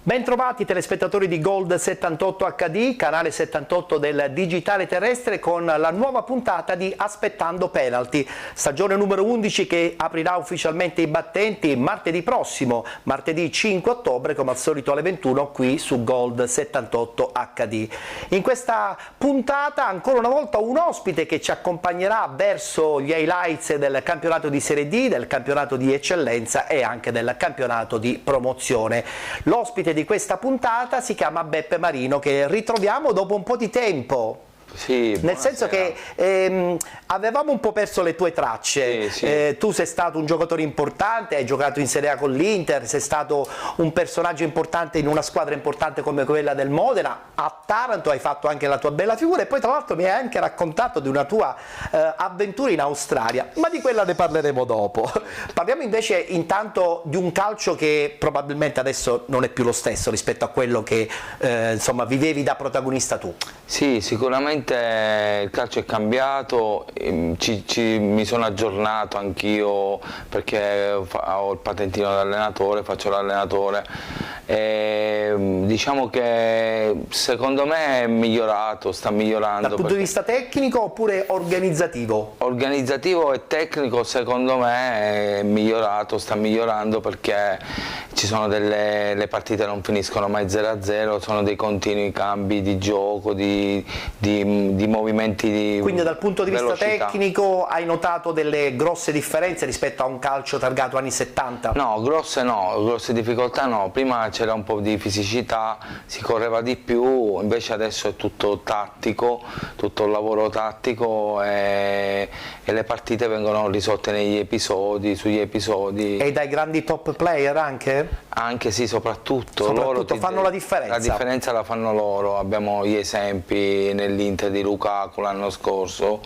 Bentrovati telespettatori di Gold 78 HD, canale 78 del digitale terrestre, con la nuova puntata di Aspettando Penalty, stagione numero 11 che aprirà ufficialmente i battenti martedì prossimo, martedì 5 ottobre, come al solito alle 21 qui su Gold 78 HD. In questa puntata ancora una volta un ospite che ci accompagnerà verso gli highlights del campionato di Serie D, del campionato di eccellenza e anche del campionato di promozione. L'ospite di questa puntata si chiama Beppe Marino, che ritroviamo dopo un po' di tempo. Sì, nel senso che avevamo un po' perso le tue tracce. Tu sei stato un giocatore importante, hai giocato in Serie A con l'Inter, sei stato un personaggio importante in una squadra importante come quella del Modena, a Taranto hai fatto anche la tua bella figura e poi tra l'altro mi hai anche raccontato di una tua avventura in Australia, ma di quella ne parleremo dopo. Parliamo invece intanto di un calcio che probabilmente adesso non è più lo stesso rispetto a quello che insomma vivevi da protagonista tu. Sì, sicuramente il calcio è cambiato, mi sono aggiornato anch'io perché ho il patentino da allenatore, faccio l'allenatore e diciamo che secondo me è migliorato, sta migliorando. Dal punto di vista tecnico oppure organizzativo? Organizzativo e tecnico secondo me è migliorato, sta migliorando perché ci sono le partite non finiscono mai 0-0, sono dei continui cambi di gioco, di movimenti di Quindi dal punto di vista velocità. tecnico hai notato delle grosse differenze rispetto a un calcio targato anni 70? No, grosse difficoltà no, prima c'era un po' di fisicità, si correva di più, invece adesso è tutto tattico, tutto il lavoro tattico e le partite vengono risolte negli episodi, sugli episodi. E dai grandi top player anche? Anche sì, soprattutto loro fanno la differenza. La differenza la fanno loro, abbiamo gli esempi nell'Inter di Lukaku l'anno scorso,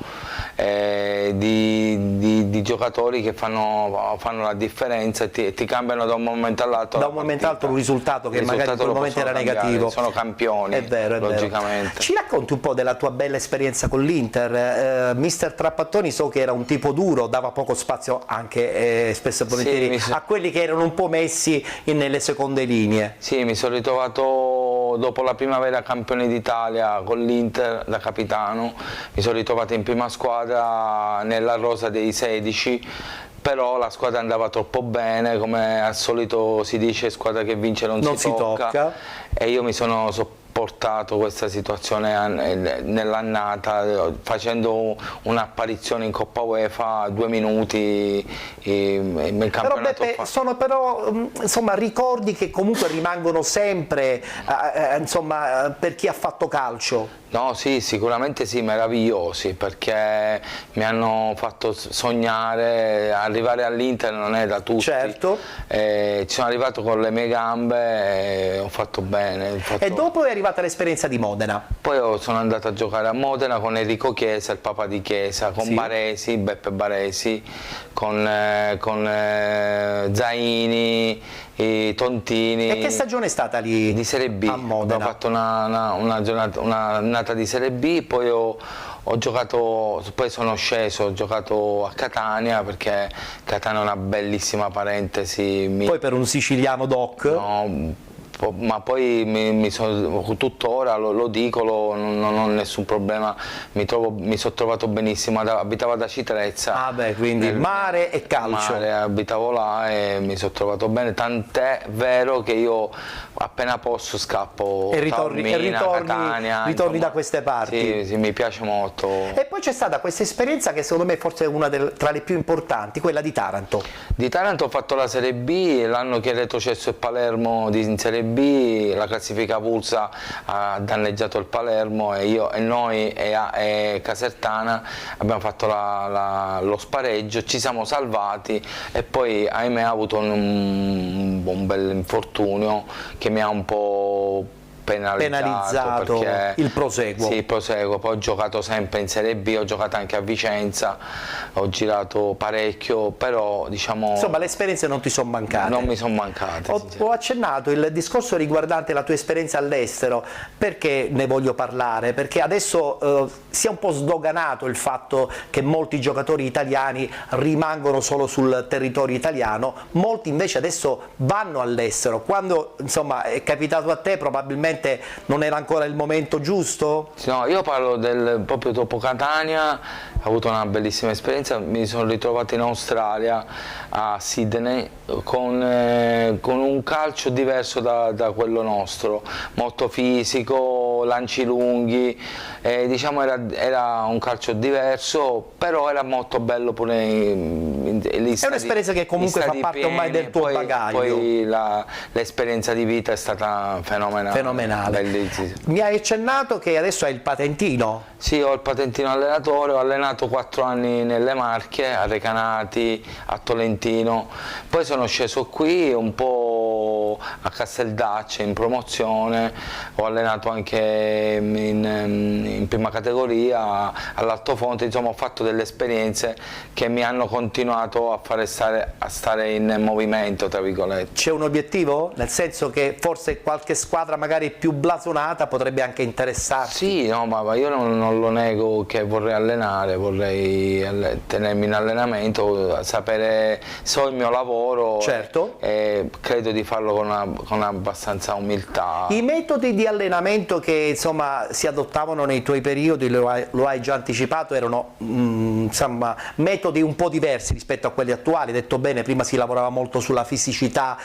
di giocatori che fanno la differenza e ti cambiano da un momento all'altro. Da un momento all'altro un risultato che magari in quel momento era negativo. Sono campioni, è vero, logicamente. Ci racconti un po' della tua bella esperienza con l'Inter? Mister Trapattoni so che era un tipo duro, dava poco spazio anche spesso e volentieri a quelli che erano un po' messi nelle seconde linee. Sì, mi sono ritrovato dopo la primavera campione d'Italia con l'Inter da capitano, mi sono ritrovato in prima squadra nella rosa dei 16, però la squadra andava troppo bene, come al solito si dice squadra che vince non si tocca, e io mi sono portato questa situazione nell'annata facendo un'apparizione in Coppa UEFA 2 minuti nel campionato. Però, Beppe, sono insomma ricordi che comunque rimangono sempre insomma, per chi ha fatto calcio. No, sì, sicuramente sì, meravigliosi, perché mi hanno fatto sognare, arrivare all'Inter non è da tutti. Certo. Ci sono arrivato con le mie gambe e ho fatto bene. E dopo è arrivata l'esperienza di Modena. Poi sono andato a giocare a Modena con Enrico Chiesa, il papà di Chiesa, con Baresi, Beppe Baresi, con Zaini, i Tontini. E che stagione è stata lì di Serie B? A Modena? Abbiamo fatto un'annata di Serie B, poi ho giocato, poi sono sceso, ho giocato a Catania perché Catania è una bellissima parentesi. Poi per un siciliano doc? No, ma poi tuttora lo dico, non ho nessun problema, mi sono trovato benissimo, abitavo ad Acitrezza. Ah beh, quindi mare e calcio. Mare, abitavo là e mi sono trovato bene, tant'è vero che io appena posso scappo e ritorni Catania, insomma, da queste parti. Sì, mi piace molto. E poi c'è stata questa esperienza che secondo me forse è una tra le più importanti, quella di Taranto. Di Taranto ho fatto la Serie B, l'anno che è retrocesso il Palermo in Serie B, la classifica avulsa ha danneggiato il Palermo e noi e Casertana abbiamo fatto lo spareggio, ci siamo salvati e poi ahimè ho avuto un bel infortunio che mi ha un po' penalizzato perché, il proseguo. Sì, il proseguo. Poi ho giocato sempre in Serie B, ho giocato anche a Vicenza, ho girato parecchio, però diciamo... Insomma, le esperienze non ti sono mancate. Non mi sono mancate. Ho accennato il discorso riguardante la tua esperienza all'estero, perché ne voglio parlare? Perché adesso si è un po' sdoganato il fatto che molti giocatori italiani rimangono solo sul territorio italiano, molti invece adesso vanno all'estero. Quando insomma è capitato a te probabilmente non era ancora il momento giusto? No, io parlo proprio dopo Catania, ho avuto una bellissima esperienza, mi sono ritrovato in Australia, a Sydney, con un calcio diverso da quello nostro, molto fisico, lanci lunghi, diciamo era un calcio diverso, però era molto bello pure è un'esperienza che comunque fa parte ormai del tuo bagaglio. Poi l'esperienza di vita è stata fenomenale. Bellissima. Mi hai accennato che adesso hai il patentino. Sì, ho il patentino allenatore, ho allenato 4 anni nelle Marche, a Recanati, a Tolentino, poi sono sceso qui un po' a Casteldacce in promozione, ho allenato anche in prima categoria, all'Altofonte, insomma ho fatto delle esperienze che mi hanno continuato a fare stare in movimento, tra virgolette. C'è un obiettivo? Nel senso che forse qualche squadra magari più blasonata potrebbe anche interessarti? Sì, no, ma io non lo nego che vorrei allenare, vorrei tenermi in allenamento, sapere, so il mio lavoro, certo. E credo di farlo con abbastanza umiltà. I metodi di allenamento che insomma si adottavano nei tuoi periodi, lo hai già anticipato, erano insomma metodi un po' diversi rispetto a quelli attuali. Detto bene, prima si lavorava molto sulla fisicità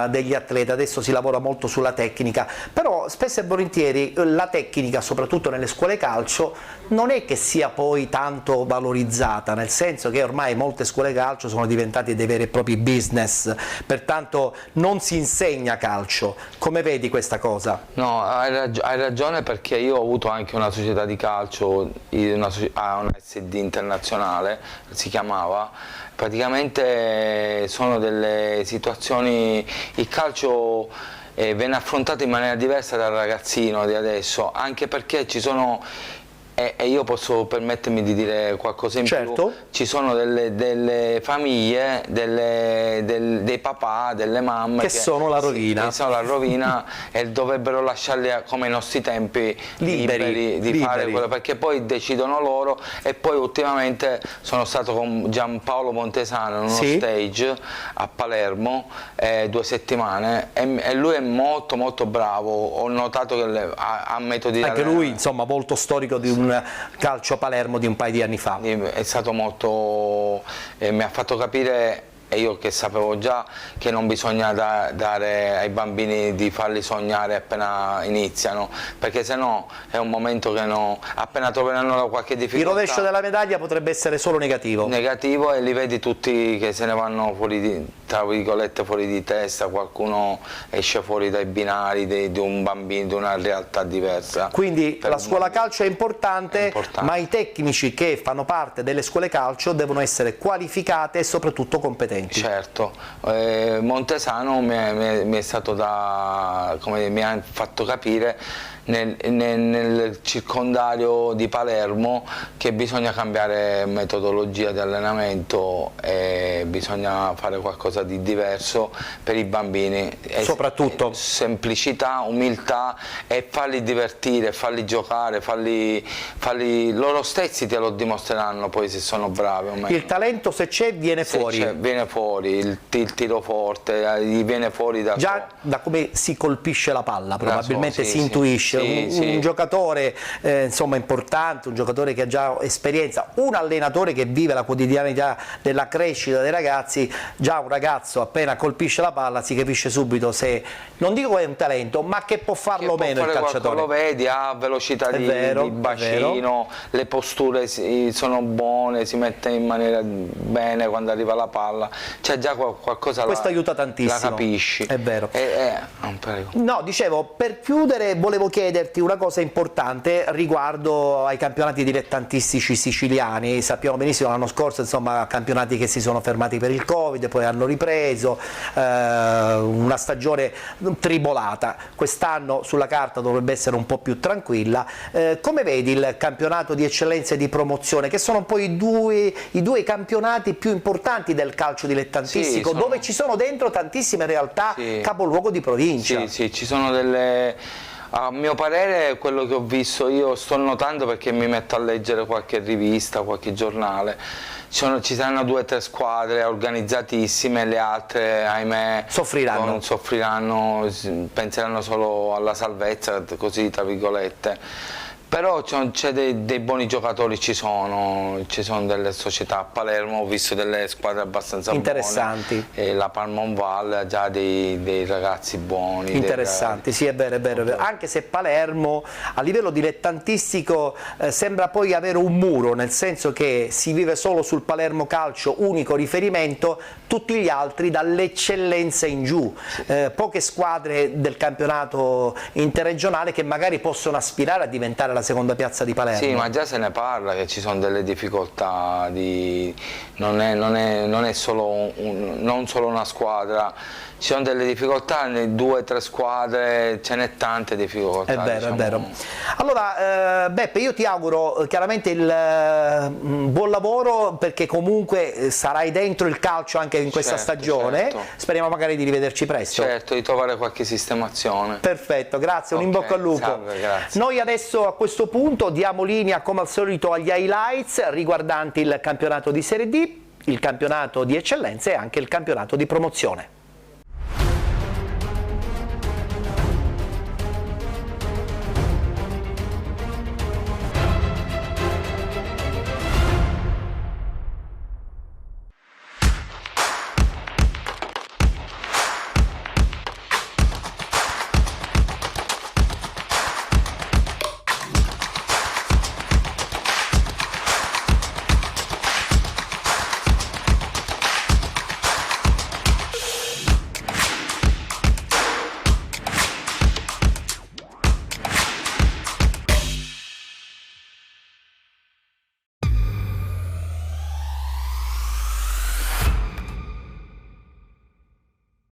degli atleti, adesso si lavora molto sulla tecnica, però spesso e volentieri la tecnica, soprattutto nelle scuole calcio, non è che sia poi tanto valorizzata, nel senso che ormai molte scuole calcio sono diventate dei veri e propri business, pertanto non si insegna calcio. Come vedi questa cosa? No, hai ragione, perché io ho avuto anche una società di calcio, una SD internazionale si chiamava. Praticamente sono delle situazioni, il calcio viene affrontato in maniera diversa dal ragazzino di adesso, anche perché ci sono, e io posso permettermi di dire qualcosa in certo. più, ci sono delle famiglie, dei papà, delle mamme che sono la rovina, che sono la rovina e dovrebbero lasciarli come ai nostri tempi liberi di fare quello, perché poi decidono loro. E poi ultimamente sono stato con Giampaolo Montesano in uno stage a Palermo 2 settimane e lui è molto molto bravo, ho notato che ha metodi anche lui insomma molto storico di un calcio Palermo di un paio di anni fa. È stato molto, mi ha fatto capire, e io che sapevo già, che non bisogna dare ai bambini di farli sognare appena iniziano, perché sennò è un momento che appena troveranno qualche difficoltà. Il rovescio della medaglia potrebbe essere solo negativo. Negativo, e li vedi tutti che se ne vanno fuori tra virgolette fuori di testa, qualcuno esce fuori dai binari di un bambino, di una realtà diversa. Quindi la scuola calcio è importante, ma i tecnici che fanno parte delle scuole calcio devono essere qualificate e soprattutto competenti. Certo, Montesano mi è stato come mi ha fatto capire nel circondario di Palermo che bisogna cambiare metodologia di allenamento e bisogna fare qualcosa di diverso per i bambini. Soprattutto semplicità, umiltà, e farli divertire, farli giocare, loro stessi te lo dimostreranno poi se sono bravi o meno. Il talento, se c'è, viene fuori. Viene fuori, il tiro forte, gli viene fuori già da come si colpisce la palla, probabilmente si intuisce. Sì, un giocatore insomma importante, un giocatore che ha già esperienza, un allenatore che vive la quotidianità della crescita dei ragazzi. Già un ragazzo appena colpisce la palla si capisce subito se, non dico che è un talento, ma che può farlo meno il calciatore. Lo vedi, ha velocità di bacino, le posture sono buone, si mette in maniera bene quando arriva la palla, c'è già qualcosa. Questo aiuta tantissimo, la capisci. È vero. Prego. No, dicevo, per chiudere volevo chiedere chiederti una cosa importante riguardo ai campionati dilettantistici siciliani. Sappiamo benissimo l'anno scorso, insomma, campionati che si sono fermati per il Covid, poi hanno ripreso, una stagione tribolata. Quest'anno sulla carta dovrebbe essere un po' più tranquilla. Come vedi il campionato di eccellenza e di promozione, che sono un po' i due campionati più importanti del calcio dilettantistico, dove ci sono dentro tantissime realtà capoluogo di provincia? Sì, ci sono delle... A mio parere, quello che ho visto io, sto notando perché mi metto a leggere qualche rivista, qualche giornale, ci saranno 2 o 3 squadre organizzatissime, le altre, ahimè, soffriranno, penseranno solo alla salvezza, così tra virgolette. Però c'è dei buoni giocatori, ci sono delle società. A Palermo ho visto delle squadre abbastanza interessanti, buone, e la Palmon Valle ha già dei ragazzi buoni. Interessanti, sì, è vero, è vero. Anche se Palermo a livello dilettantistico sembra poi avere un muro, nel senso che si vive solo sul Palermo Calcio, unico riferimento, tutti gli altri dall'eccellenza in giù. Poche squadre del campionato interregionale che magari possono aspirare a diventare la seconda piazza di Palermo. Sì, ma già se ne parla che ci sono delle difficoltà, non è solo non solo una squadra, ci sono delle difficoltà nelle 2 o 3 squadre, ce n'è tante difficoltà. È vero, diciamo. È vero. Allora Beppe, io ti auguro chiaramente il buon lavoro, perché comunque sarai dentro il calcio anche in questa stagione, speriamo magari di rivederci presto. Certo, di trovare qualche sistemazione. Perfetto, grazie, un in bocca al lupo. Salve, grazie. Noi adesso a questo punto diamo linea come al solito agli highlights riguardanti il campionato di Serie D, il campionato di eccellenza e anche il campionato di promozione.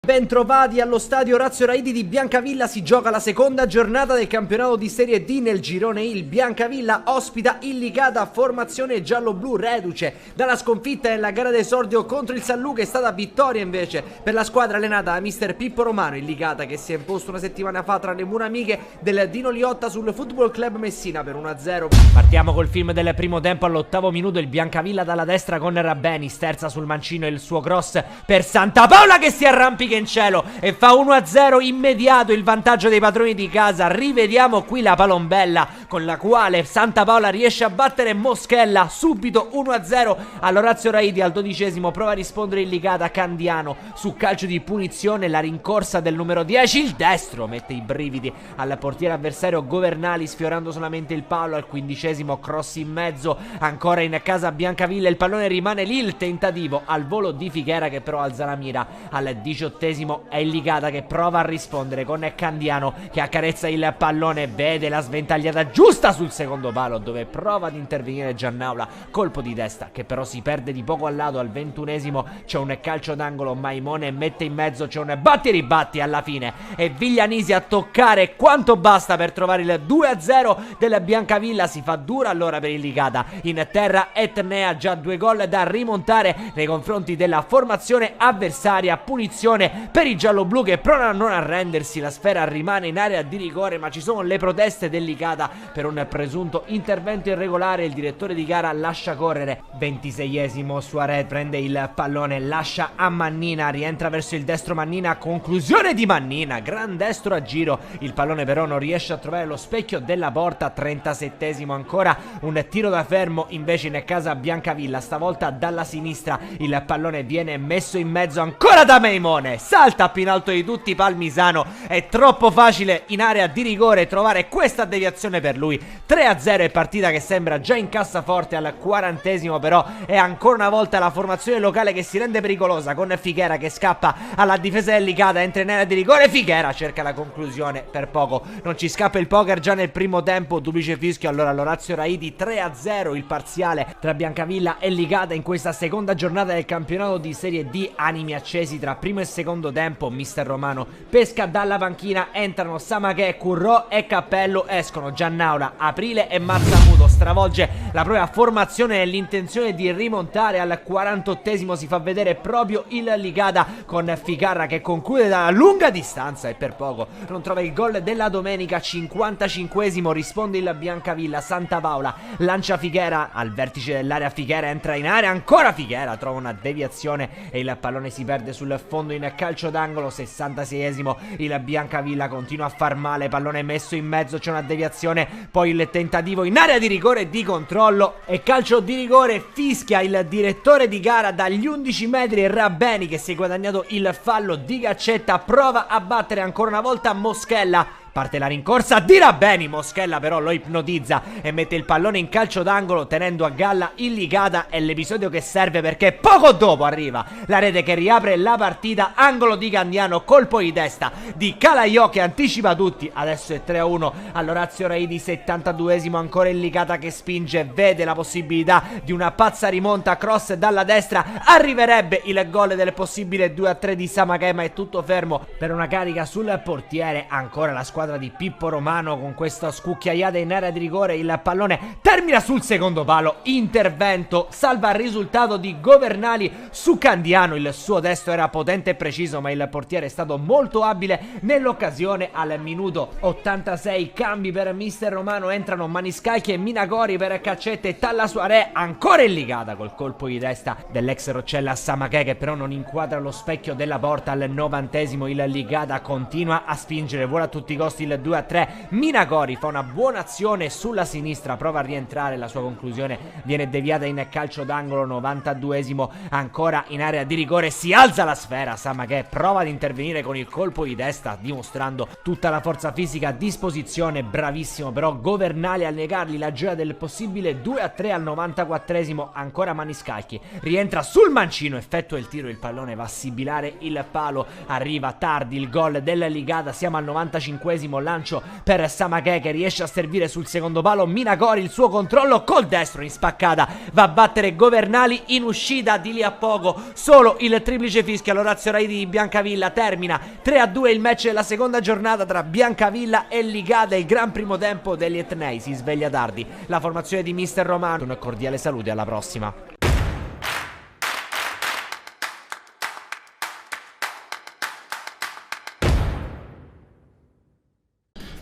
Bentrovati allo stadio Orazio Raidi di Biancavilla, si gioca la seconda giornata del campionato di Serie D nel girone I. Il Biancavilla ospita il Licata, formazione giallo-blu reduce dalla sconfitta nella gara d'esordio contro il San Luca. È stata vittoria invece per la squadra allenata da mister Pippo Romano. Il Licata che si è imposto una settimana fa tra le mura amiche del Dino Liotta sul Football Club Messina per 1-0. Partiamo col film del primo tempo. All'8° minuto il Biancavilla dalla destra con Rabbeni, sterza sul mancino il suo cross per Santapaola che si arrampica in cielo e fa 1-0 immediato, il vantaggio dei padroni di casa. Rivediamo qui la palombella con la quale Santapaola riesce a battere Moschella, subito 1-0 all'Orazio Raidi. Al 12° prova a rispondere il Licata, Candiano su calcio di punizione, la rincorsa del numero 10, il destro mette i brividi al portiere avversario Governali sfiorando solamente il palo. Al 15° cross in mezzo ancora in casa Biancavilla, il pallone rimane lì, il tentativo al volo di Fichera che però alza la mira. Al 18° è il Licata che prova a rispondere con Candiano che accarezza il pallone, vede la sventagliata giusta sul secondo palo dove prova ad intervenire Giannaula, colpo di testa che però si perde di poco al lato. Al 21° c'è un calcio d'angolo, Maimone mette in mezzo, c'è un batti e ribatti alla fine e Viglianisi a toccare quanto basta per trovare il 2-0 del Biancavilla. Si fa dura allora per il Licata, in terra Etnea, già 2 gol da rimontare nei confronti della formazione avversaria. Punizione per i gialloblu che provano a non arrendersi, la sfera rimane in area di rigore ma ci sono le proteste del Licata per un presunto intervento irregolare. Il direttore di gara lascia correre. 26° Suarez prende il pallone, lascia a Mannina, rientra verso il destro Mannina, conclusione di Mannina, gran destro a giro, il pallone però non riesce a trovare lo specchio della porta. 37° ancora un tiro da fermo invece in casa Biancavilla, stavolta dalla sinistra, il pallone viene messo in mezzo ancora da Maimone, salta più in alto di tutti Palmisano. È troppo facile in area di rigore trovare questa deviazione per lui. 3-0 è partita che sembra già in cassaforte al 40esimo, però è ancora una volta la formazione locale che si rende pericolosa, con Fichera che scappa alla difesa delicata, entra in area di rigore, Fichera cerca la conclusione, per poco non ci scappa il poker già nel primo tempo, duplice fischio allora Lorazio Raidi. 3-0 il parziale tra Biancavilla e Licata in questa seconda giornata del campionato di Serie D. Animi accesi tra primo e secondo tempo, mister Romano pesca dalla panchina, entrano Samachè, Currò e Cappello, escono Giannaula, Aprile e Mazzamuto. Stravolge la propria formazione nell'intenzione di rimontare. Al 48esimo si fa vedere proprio il Licata con Ficarra che conclude da lunga distanza e per poco non trova il gol della domenica. 55esimo risponde il Biancavilla, Santa Paola lancia Fichera al vertice dell'area, Fichera entra in area, ancora Fichera trova una deviazione e il pallone si perde sul fondo in calcio d'angolo. 66esimo il Biancavilla continua a far male, pallone messo in mezzo, c'è una deviazione, poi il tentativo in area di rigore di controllo e calcio di rigore. Fischia il direttore di gara dagli 11 metri, Rabbeni che si è guadagnato il fallo di Gaccetta, prova a battere ancora una volta Moschella. Parte la rincorsa di Rabbeni, Moschella però lo ipnotizza e mette il pallone in calcio d'angolo tenendo a galla il Licata. È l'episodio che serve perché poco dopo arriva la rete che riapre la partita, angolo di Candiano, colpo di testa di Calaiò che anticipa tutti, adesso è 3-1 all'Orazio Raidi. 72esimo ancora il Licata che spinge, vede la possibilità di una pazza rimonta, cross dalla destra, arriverebbe il gol del possibile 2-3 di Samachè, ma è tutto fermo per una carica sul portiere. Ancora la squadra di Pippo Romano con questa scucchiaiata in area di rigore, il pallone termina sul secondo palo, intervento salva il risultato di Governali su Candiano. Il suo destro era potente e preciso, ma il portiere è stato molto abile nell'occasione. Al minuto 86 cambi per mister Romano, entrano Maniscalchi e Minagori per Caccette e Tallasuaré. Ancora il Licata col colpo di testa dell'ex Roccella Samachè che però non inquadra lo specchio della porta. Al 90esimo il Licata continua a spingere, vuole a tutti i costi il 2-3. Minagori fa una buona azione sulla sinistra, prova a rientrare, la sua conclusione viene deviata in calcio d'angolo. 92esimo ancora in area di rigore, si alza la sfera, Samachè prova ad intervenire con il colpo di testa dimostrando tutta la forza fisica a disposizione, bravissimo però Governali a negargli la gioia del possibile 2-3. Al 94esimo ancora Maniscalchi rientra sul mancino, effettua il tiro, il pallone va a sibilare il palo, arriva tardi il gol del Licata. Siamo al 95esimo, lancio per Samachè che riesce a servire sul secondo palo, Minagori il suo controllo col destro in spaccata, va a battere Governali in uscita. Di lì a poco solo il triplice fischio all'Orazio Raidi di Biancavilla. Termina 3-2 il match della seconda giornata tra Biancavilla e Licata. Il gran primo tempo degli etnei, si sveglia tardi la formazione di mister Romano. Un cordiale saluto e alla prossima.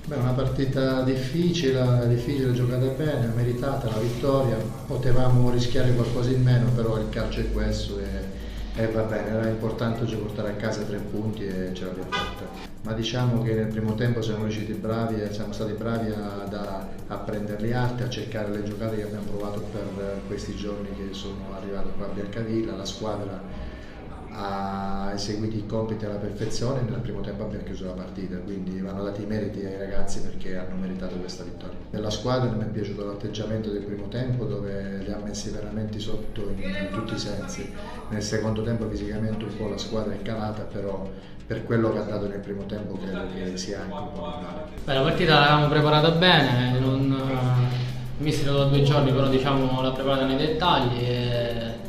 Beh, una partita difficile, giocata bene, meritata la vittoria. Potevamo rischiare qualcosa in meno, però il calcio è questo e va bene, era importante oggi portare a casa 3 punti e ce l'abbiamo fatta. Ma diciamo che nel primo tempo siamo stati bravi a prenderli alti, a cercare le giocate che abbiamo provato per questi giorni che sono arrivato qua a Biancavilla. La squadra ha eseguito i compiti alla perfezione e nel primo tempo abbiamo chiuso la partita, quindi vanno dati i meriti ai ragazzi perché hanno meritato questa vittoria. Nella squadra mi è piaciuto l'atteggiamento del primo tempo dove li ha messi veramente sotto in tutti i sensi. Nel secondo tempo fisicamente un po' la squadra è calata, però per quello che ha dato nel primo tempo credo che sia anche un po' normale. La partita l'avevamo preparata bene, il mister da 2 giorni però diciamo l'ha preparata nei dettagli e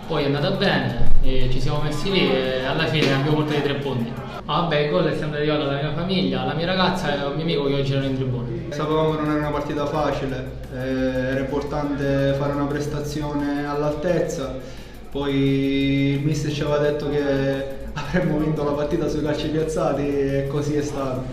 poi è andata bene, e ci siamo messi lì e alla fine abbiamo portato i 3 punti. Vabbè, il gol è sempre arrivato dalla mia famiglia, alla mia ragazza e a un mio amico che oggi erano in tribuna. Sapevamo che non era una partita facile, era importante fare una prestazione all'altezza, poi il mister ci aveva detto che avremmo vinto la partita sui calci piazzati e così è stato.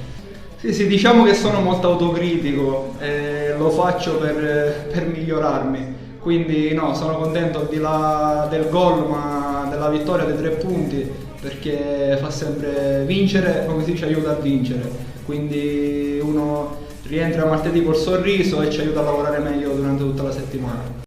Sì, diciamo che sono molto autocritico e lo faccio per migliorarmi. Quindi no, sono contento al di là del gol, ma della vittoria dei 3 punti, perché fa sempre vincere, come si dice, aiuta a vincere. Quindi uno rientra martedì col sorriso e ci aiuta a lavorare meglio durante tutta la settimana.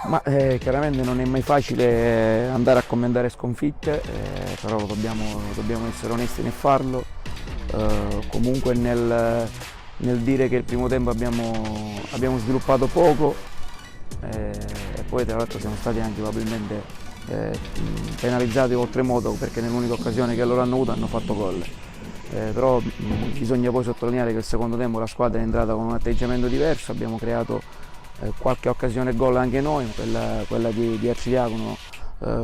Ma chiaramente non è mai facile andare a commentare sconfitte, però dobbiamo essere onesti nel farlo, comunque nel dire che il primo tempo abbiamo sviluppato poco e poi tra l'altro siamo stati anche probabilmente penalizzati oltremodo, perché nell'unica occasione che loro hanno avuto hanno fatto gol. Però bisogna poi sottolineare che il secondo tempo la squadra è entrata con un atteggiamento diverso, abbiamo creato qualche occasione gol anche noi, quella di Arcidiacono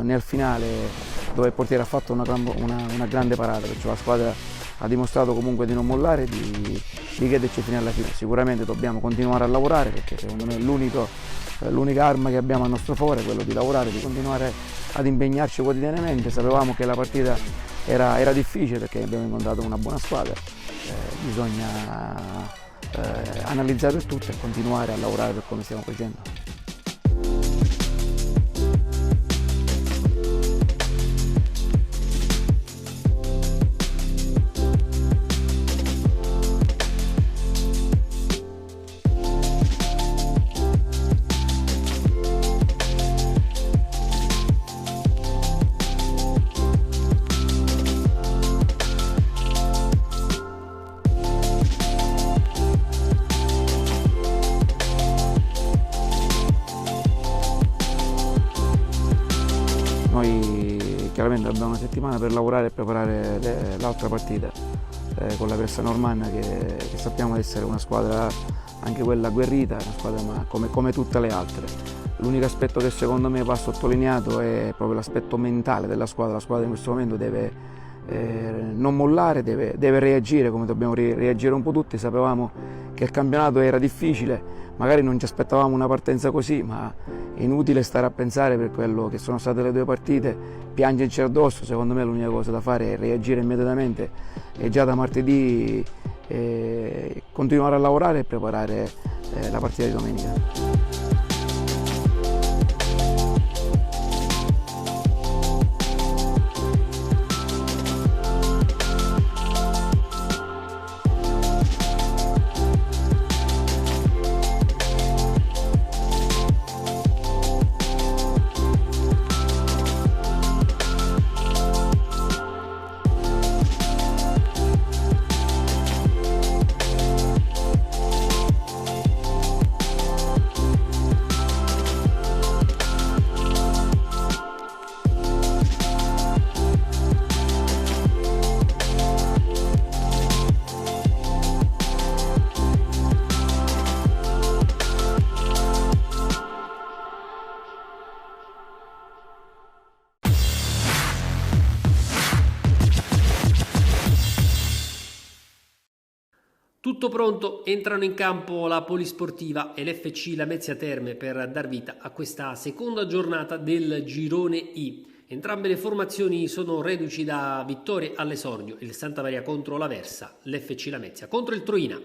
nel finale, dove il portiere ha fatto una grande parata, perciò la squadra ha dimostrato comunque di non mollare, di crederci fino alla fine. Sicuramente dobbiamo continuare a lavorare, perché secondo me l'unica arma che abbiamo a nostro favore è quello di lavorare, di continuare ad impegnarci quotidianamente. Sapevamo che la partita era difficile perché abbiamo incontrato una buona squadra, bisogna analizzare il tutto e continuare a lavorare per come stiamo facendo. Noi chiaramente abbiamo una settimana per lavorare e preparare l'altra partita con la Versa Normanna, che sappiamo essere una squadra, anche quella agguerrita, una squadra ma come tutte le altre. L'unico aspetto che secondo me va sottolineato è proprio l'aspetto mentale della squadra. La squadra in questo momento deve non mollare, deve reagire come dobbiamo reagire un po' tutti. Sapevamo che il campionato era difficile, magari non ci aspettavamo una partenza così, ma è inutile stare a pensare per quello che sono state le due partite, piangerci addosso. Secondo me l'unica cosa da fare è reagire immediatamente e già da martedì continuare a lavorare e preparare la partita di domenica. Tutto pronto, entrano in campo la Polisportiva e l'FC Lamezia Terme per dar vita a questa seconda giornata del girone I. Entrambe le formazioni sono reduci da vittorie all'esordio, il Santa Maria contro l'Aversa, l'FC Lamezia contro il Troina.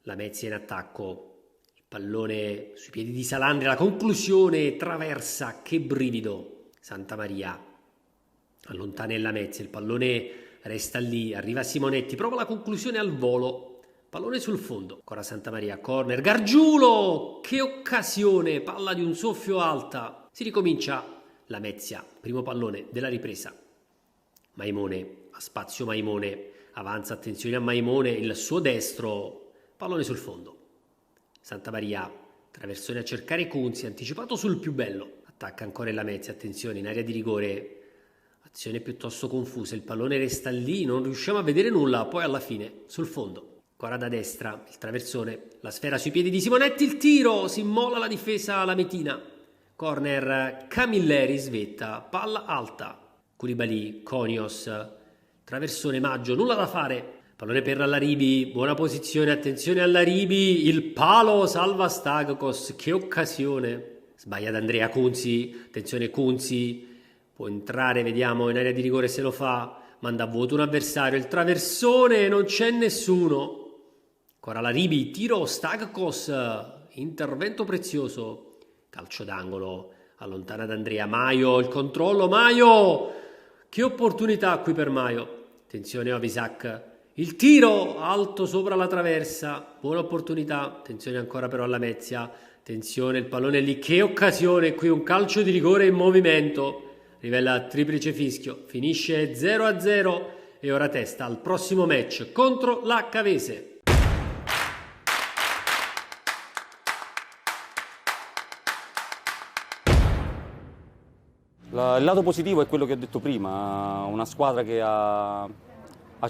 Lamezia in attacco, il pallone sui piedi di Salandri, la conclusione traversa, che brivido. Santa Maria allontana il Lamezia, il pallone resta lì, arriva Simonetti, prova la conclusione al volo. Pallone sul fondo, ancora Santa Maria, corner, Gargiulo, che occasione, palla di un soffio alta, si ricomincia, Lamezia, primo pallone della ripresa, Maimone, a spazio Maimone, avanza, attenzione a Maimone, il suo destro, pallone sul fondo, Santa Maria, traversone a cercare Cunzi, anticipato sul più bello, attacca ancora il Lamezia, attenzione, in area di rigore, azione piuttosto confusa, il pallone resta lì, non riusciamo a vedere nulla, poi alla fine, sul fondo. Ancora da destra, il traversone, la sfera sui piedi di Simonetti, il tiro, si immola la difesa lametina. Corner, Camilleri svetta, palla alta. Koulibaly, Conios, traversone Maggio, nulla da fare. Pallone per Allaribi, buona posizione, attenzione Allaribi, il palo salva Stagkos, che occasione. Sbaglia D'Andrea, Cunzi, attenzione Cunzi, può entrare, vediamo in area di rigore se lo fa, manda a vuoto un avversario, il traversone, non c'è nessuno. Ancora Allaribi, tiro, Stagkos, intervento prezioso, calcio d'angolo, allontana D'Andrea, Maio, il controllo, Maio, che opportunità qui per Maio, attenzione Ovisac, il tiro, alto sopra la traversa, buona opportunità, attenzione ancora però alla Lamezia, Attenzione, il pallone lì, che occasione, qui un calcio di rigore in movimento, rivela triplice fischio, finisce 0-0 e ora testa al prossimo match contro la Cavese. Il lato positivo è quello che ho detto prima, una squadra che ha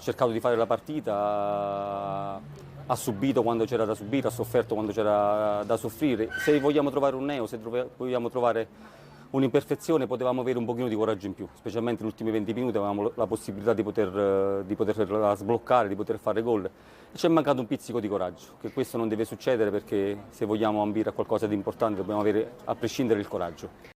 cercato di fare la partita, ha subito quando c'era da subire, ha sofferto quando c'era da soffrire. Se vogliamo trovare un neo, se vogliamo trovare un'imperfezione, potevamo avere un pochino di coraggio in più, specialmente negli ultimi 20 minuti avevamo la possibilità di poterla sbloccare, di poter fare gol. E ci è mancato un pizzico di coraggio, che questo non deve succedere, perché se vogliamo ambire a qualcosa di importante dobbiamo avere, a prescindere, il coraggio.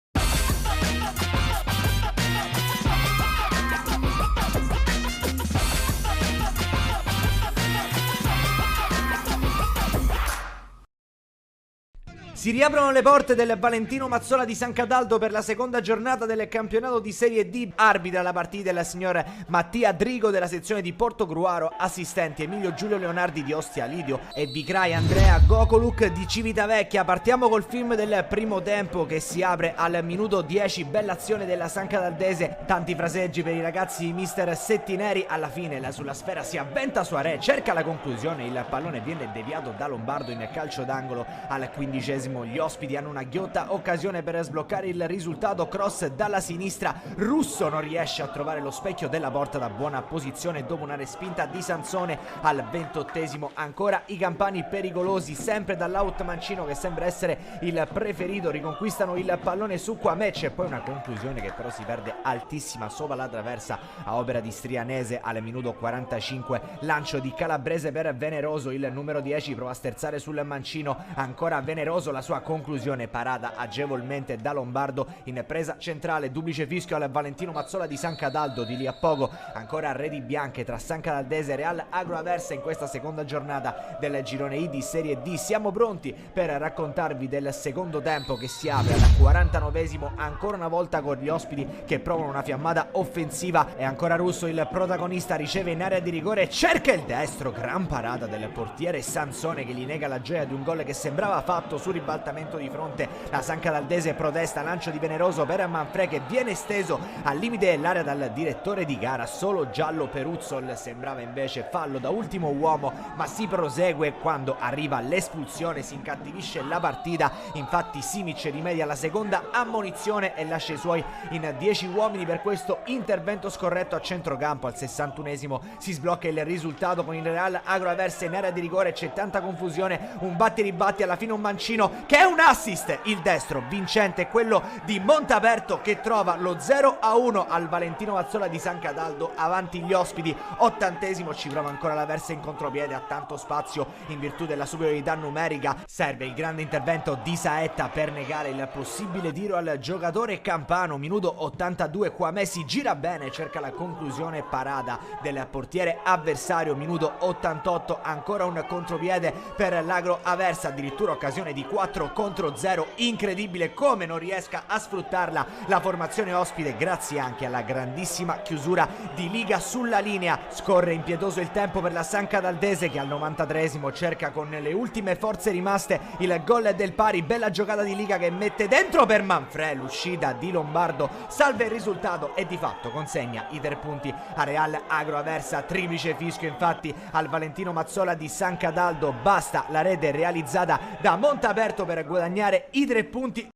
Si riaprono le porte del Valentino Mazzola di San Cataldo per la seconda giornata del campionato di Serie D. Arbitra la partita il signor Mattia Drigo della sezione di Portogruaro, assistenti Emilio Giulio Leonardi di Ostia Lidio e Vicrai Andrea Gokoluk di Civitavecchia. Partiamo col film del primo tempo che si apre al minuto 10, bella azione della San Cataldese, tanti fraseggi per i ragazzi di mister Settineri. Alla fine sulla sfera si avventa Soare, cerca la conclusione, il pallone viene deviato da Lombardo in calcio d'angolo al 15esimo. Gli ospiti hanno una ghiotta occasione per sbloccare il risultato, cross dalla sinistra, Russo non riesce a trovare lo specchio della porta da buona posizione dopo una respinta di Sansone. Al 28esimo ancora i campani pericolosi, sempre dall'out mancino che sembra essere il preferito, riconquistano il pallone su Quamec e poi una conclusione che però si perde altissima sopra la traversa a opera di Strianese al minuto 45, lancio di Calabrese per Veneroso, il numero 10 prova a sterzare sul mancino, ancora Veneroso, la sua conclusione parata agevolmente da Lombardo in presa centrale, duplice fischio al Valentino Mazzola di San Cataldo. Di lì a poco ancora reti bianche tra San Cataldese e Real Agro Aversa in questa seconda giornata del girone I di Serie D. Siamo pronti per raccontarvi del secondo tempo che si apre al 49esimo, ancora una volta con gli ospiti che provano una fiammata offensiva e ancora Russo il protagonista, riceve in area di rigore, cerca il destro, gran parata del portiere Sansone che gli nega la gioia di un gol che sembrava fatto su ribaltamento di fronte. La San Cataldese protesta, lancio di Veneroso per Manfrè che viene esteso al limite dell'area dal direttore di gara, solo giallo per Uzzol, sembrava invece fallo da ultimo uomo, ma si prosegue quando arriva l'espulsione, si incattivisce la partita. Infatti Simic rimedia alla seconda ammonizione e lascia i suoi in 10 uomini per questo intervento scorretto a centrocampo. Al 61esimo si sblocca il risultato con il Real Agro Aversa in area di rigore, c'è tanta confusione, un batti ribatti, alla fine un mancino che è un assist, il destro vincente è quello di Montaperto che trova lo 0-1 al Valentino Mazzola di San Cataldo avanti gli ospiti. 80esimo ci prova ancora l'Aversa in contropiede, ha tanto spazio in virtù della superiorità numerica, serve il grande intervento di Saetta per negare il possibile tiro al giocatore campano. Minuto 82, qua Messi gira bene, cerca la conclusione, parata del portiere avversario. Minuto 88, ancora un contropiede per l'Agro Aversa, addirittura occasione di 4 contro 0, incredibile come non riesca a sfruttarla la formazione ospite, grazie anche alla grandissima chiusura di Liga sulla linea. Scorre impietoso il tempo per la San Cataldese che al 93esimo cerca con le ultime forze rimaste il gol del pari, bella giocata di Liga che mette dentro per Manfrè, l'uscita di Lombardo salva il risultato e di fatto consegna i 3 punti a Real Agro Aversa. Triplice fischio infatti al Valentino Mazzola di San Cataldo, basta la rete realizzata da Montaperto per guadagnare i 3 punti.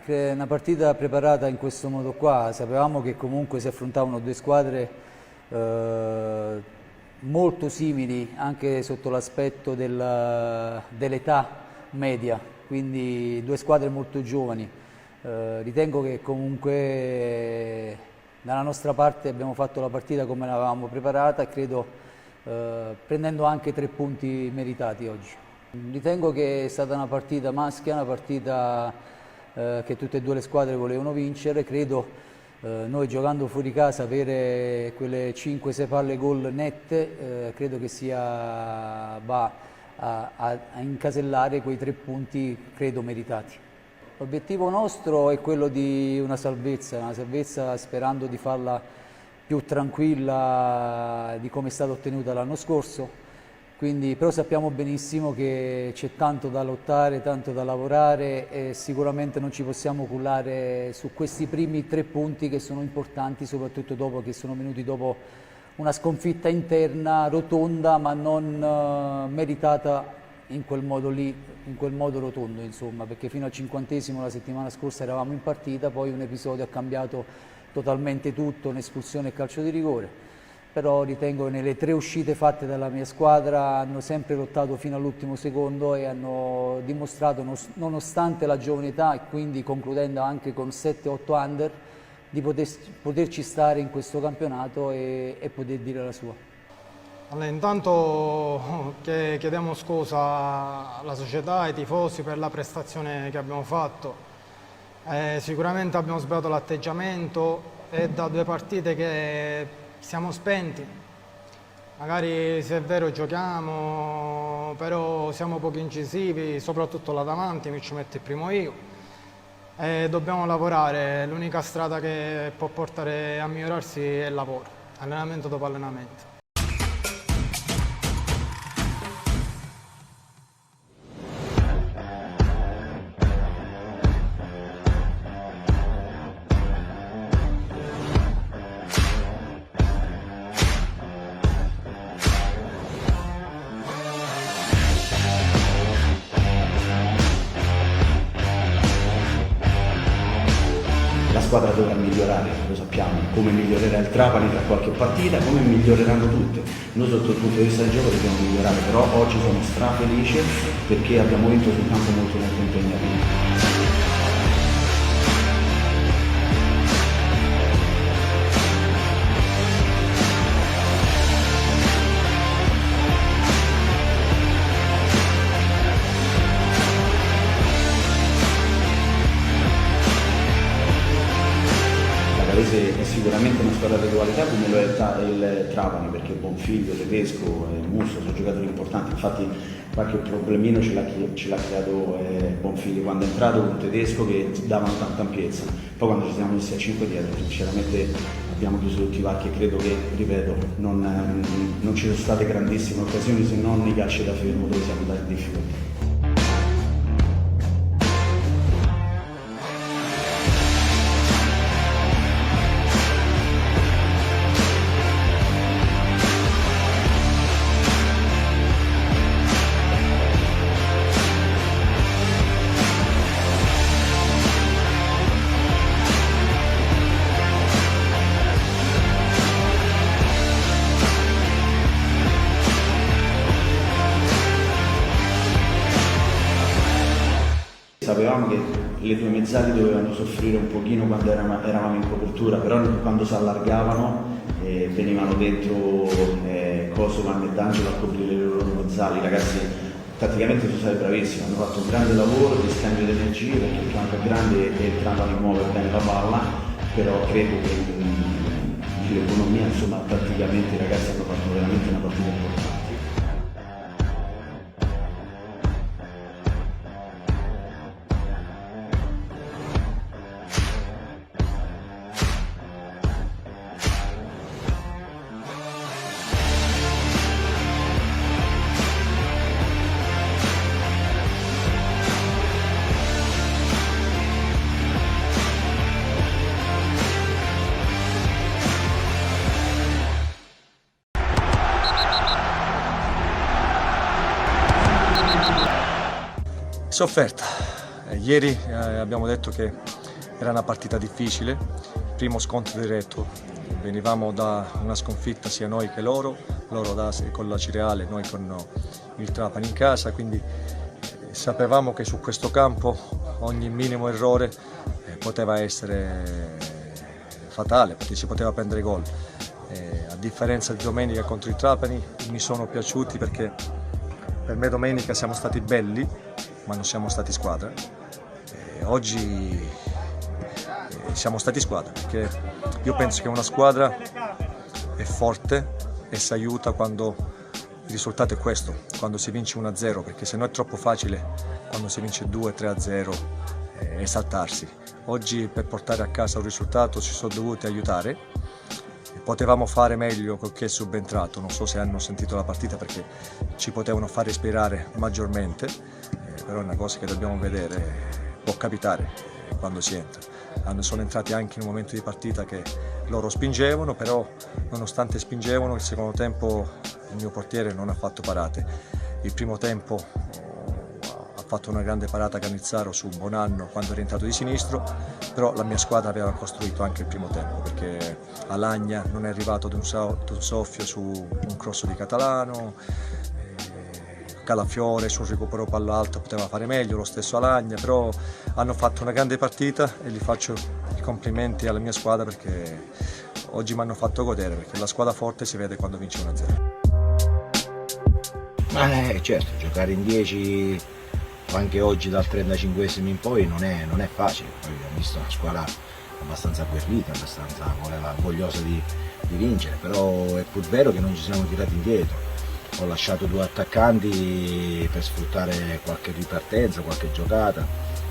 Una partita preparata in questo modo qua, sapevamo che comunque si affrontavano due squadre molto simili anche sotto l'aspetto dell'età media, quindi due squadre molto giovani. Ritengo che comunque dalla nostra parte abbiamo fatto la partita come l'avevamo preparata e credo prendendo anche 3 punti meritati oggi. Ritengo che è stata una partita maschia, una partita che tutte e due le squadre volevano vincere. Credo noi giocando fuori casa avere quelle 5-6 palle gol nette, credo che va a incasellare quei 3 punti credo meritati. L'obiettivo nostro è quello di una salvezza sperando di farla più tranquilla di come è stata ottenuta l'anno scorso. Quindi, però sappiamo benissimo che c'è tanto da lottare, tanto da lavorare e sicuramente non ci possiamo cullare su questi primi 3 punti che sono importanti, soprattutto dopo che sono venuti dopo una sconfitta interna rotonda ma non meritata in quel modo lì, in quel modo rotondo insomma, perché fino al 50° la settimana scorsa eravamo in partita, poi un episodio ha cambiato totalmente tutto, un'espulsione e calcio di rigore. Però ritengo che nelle 3 uscite fatte dalla mia squadra hanno sempre lottato fino all'ultimo secondo e hanno dimostrato, nonostante la giovane età e quindi concludendo anche con 7-8 under, di poterci stare in questo campionato e poter dire la sua. Allora, intanto chiediamo scusa alla società, ai tifosi per la prestazione che abbiamo fatto. Sicuramente abbiamo sbagliato l'atteggiamento, è da 2 partite che siamo spenti, magari se è vero giochiamo, però siamo poco incisivi, soprattutto là davanti, mi ci metto il primo io. Dobbiamo lavorare, l'unica strada che può portare a migliorarsi è il lavoro, allenamento dopo allenamento. La squadra dovrà migliorare, lo sappiamo, come migliorerà il Trapani tra qualche partita, come miglioreranno tutte. Noi sotto il punto di vista del gioco dobbiamo migliorare, però oggi sono strafelice perché abbiamo vinto su un campo molto impegnativo. È sicuramente una squadra di qualità come lo è il Trapani, perché Bonfiglio, Tedesco e Musso sono giocatori importanti, infatti qualche problemino ce l'ha creato Bonfiglio quando è entrato con Tedesco che davano tanta ampiezza, poi quando ci siamo messi a 5 dietro sinceramente abbiamo chiuso tutti i varchi e credo che, ripeto, non ci sono state grandissime occasioni se non i calci da fermo dove siamo andati in difficoltà. Sapevamo che le 2 mezzali dovevano soffrire un pochino quando eravamo in copertura, però quando si allargavano venivano dentro Kosovan e D'Angelo a coprire le loro mezzali. I ragazzi tatticamente sono stati bravissimi, hanno fatto un grande lavoro di scambio di energie perché il campo è grande e il Trapani muove bene la palla, però credo che l'economia, insomma, tatticamente i ragazzi hanno fatto veramente una partita importante. Sofferta. Ieri abbiamo detto che era una partita difficile, primo scontro diretto, venivamo da una sconfitta sia noi che loro con la Cireale, noi con il Trapani in casa, quindi sapevamo che su questo campo ogni minimo errore poteva essere fatale, perché si poteva prendere gol. A differenza di domenica contro il Trapani mi sono piaciuti perché per me domenica siamo stati belli, ma non siamo stati squadra. Oggi siamo stati squadra, perché io penso che una squadra è forte e si aiuta quando il risultato è questo, quando si vince 1-0, perché se no è troppo facile quando si vince 2-3-0 esaltarsi. Oggi per portare a casa un risultato si sono dovuti aiutare Potevamo fare meglio col che è subentrato, non so se hanno sentito la partita perché ci potevano far respirare maggiormente, però è una cosa che dobbiamo vedere, può capitare quando si entra. Sono entrati anche in un momento di partita che loro spingevano, però nonostante spingevano il secondo tempo il mio portiere non ha fatto parate. Il primo tempo ha fatto una grande parata Canizzaro su Bonanno quando è rientrato di sinistro, però la mia squadra aveva costruito anche il primo tempo perché Alagna non è arrivato ad un soffio su un cross di Catalano, Calafiore sul recupero palla alta poteva fare meglio, lo stesso Alagna, però hanno fatto una grande partita e gli faccio i complimenti alla mia squadra perché oggi mi hanno fatto godere, perché la squadra forte si vede quando vince 1-0. Ma certo, giocare in 10 anche oggi dal 35esimo in poi non è facile. Poi abbiamo visto una squadra abbastanza agguerrita, abbastanza vogliosa di vincere, però è pur vero che non ci siamo tirati indietro. Ho lasciato 2 attaccanti per sfruttare qualche ripartenza, qualche giocata.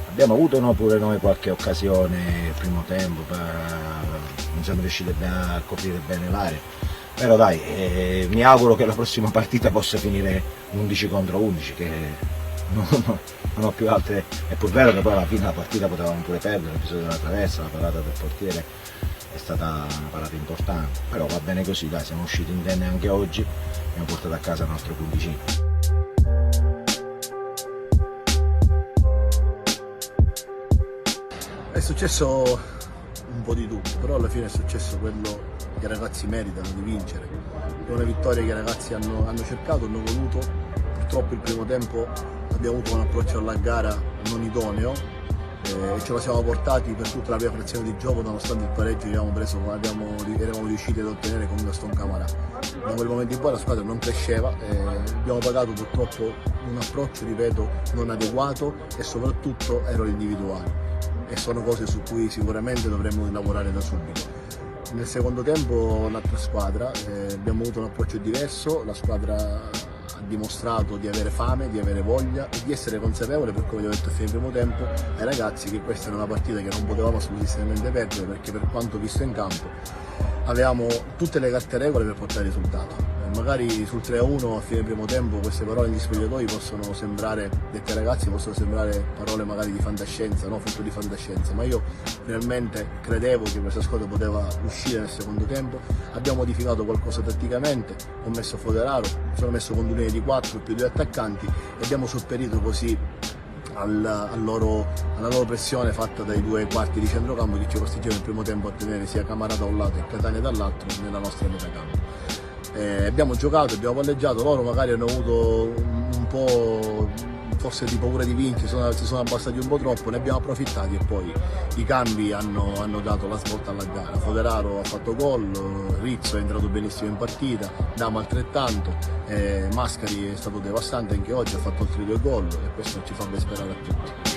Abbiamo avuto pure noi qualche occasione il primo tempo, non siamo riusciti a coprire bene l'area. Però dai, mi auguro che la prossima partita possa finire 11 contro 11, che non ho più altre. È pur vero che poi alla fine della partita potevamo pure perdere, l'episodio della traversa, la parata del portiere è stata una parata importante, però va bene così, dai, siamo usciti indenne anche oggi, abbiamo portato a casa il nostro punticino. È successo un po' di tutto, però alla fine è successo quello che i ragazzi meritano di vincere. È una vittoria che i ragazzi hanno cercato, hanno voluto. Purtroppo il primo tempo abbiamo avuto un approccio alla gara non idoneo e ce la siamo portati per tutta la prima frazione di gioco, nonostante il pareggio che eravamo riusciti ad ottenere con Gaston Camarà. Da quel momento in poi la squadra non cresceva e abbiamo pagato purtroppo un approccio, ripeto, non adeguato e soprattutto errori individuali, e sono cose su cui sicuramente dovremmo lavorare da subito. Nel secondo tempo l'altra squadra, abbiamo avuto un approccio diverso, la squadra ha dimostrato di avere fame, di avere voglia e di essere consapevole, per come vi ho detto a fine primo tempo ai ragazzi, che questa era una partita che non potevamo assolutamente perdere, perché per quanto visto in campo avevamo tutte le carte regole per portare il risultato. Magari sul 3-1 a fine primo tempo queste parole negli spogliatoi possono sembrare, dette ai ragazzi, possono sembrare parole magari di fantascienza, no? Frutto di fantascienza, ma io realmente credevo che questa squadra poteva uscire nel secondo tempo. Abbiamo modificato qualcosa tatticamente, ho messo Foderaro, sono messo con 2 linee di 4 più 2 attaccanti e abbiamo sopperito così alla loro pressione fatta dai 2 quarti di centrocampo che ci costringevano il primo tempo a tenere sia Camarà da un lato e Catania dall'altro nella nostra metà campo. Abbiamo giocato, abbiamo palleggiato, loro magari hanno avuto un po' forse di paura di vincere, si sono abbassati un po' troppo, ne abbiamo approfittati e poi i cambi hanno dato la svolta alla gara. Foderaro ha fatto gol, Rizzo è entrato benissimo in partita, Dama altrettanto, Mascari è stato devastante anche oggi, ha fatto altri 2 gol e questo ci fa ben sperare a tutti.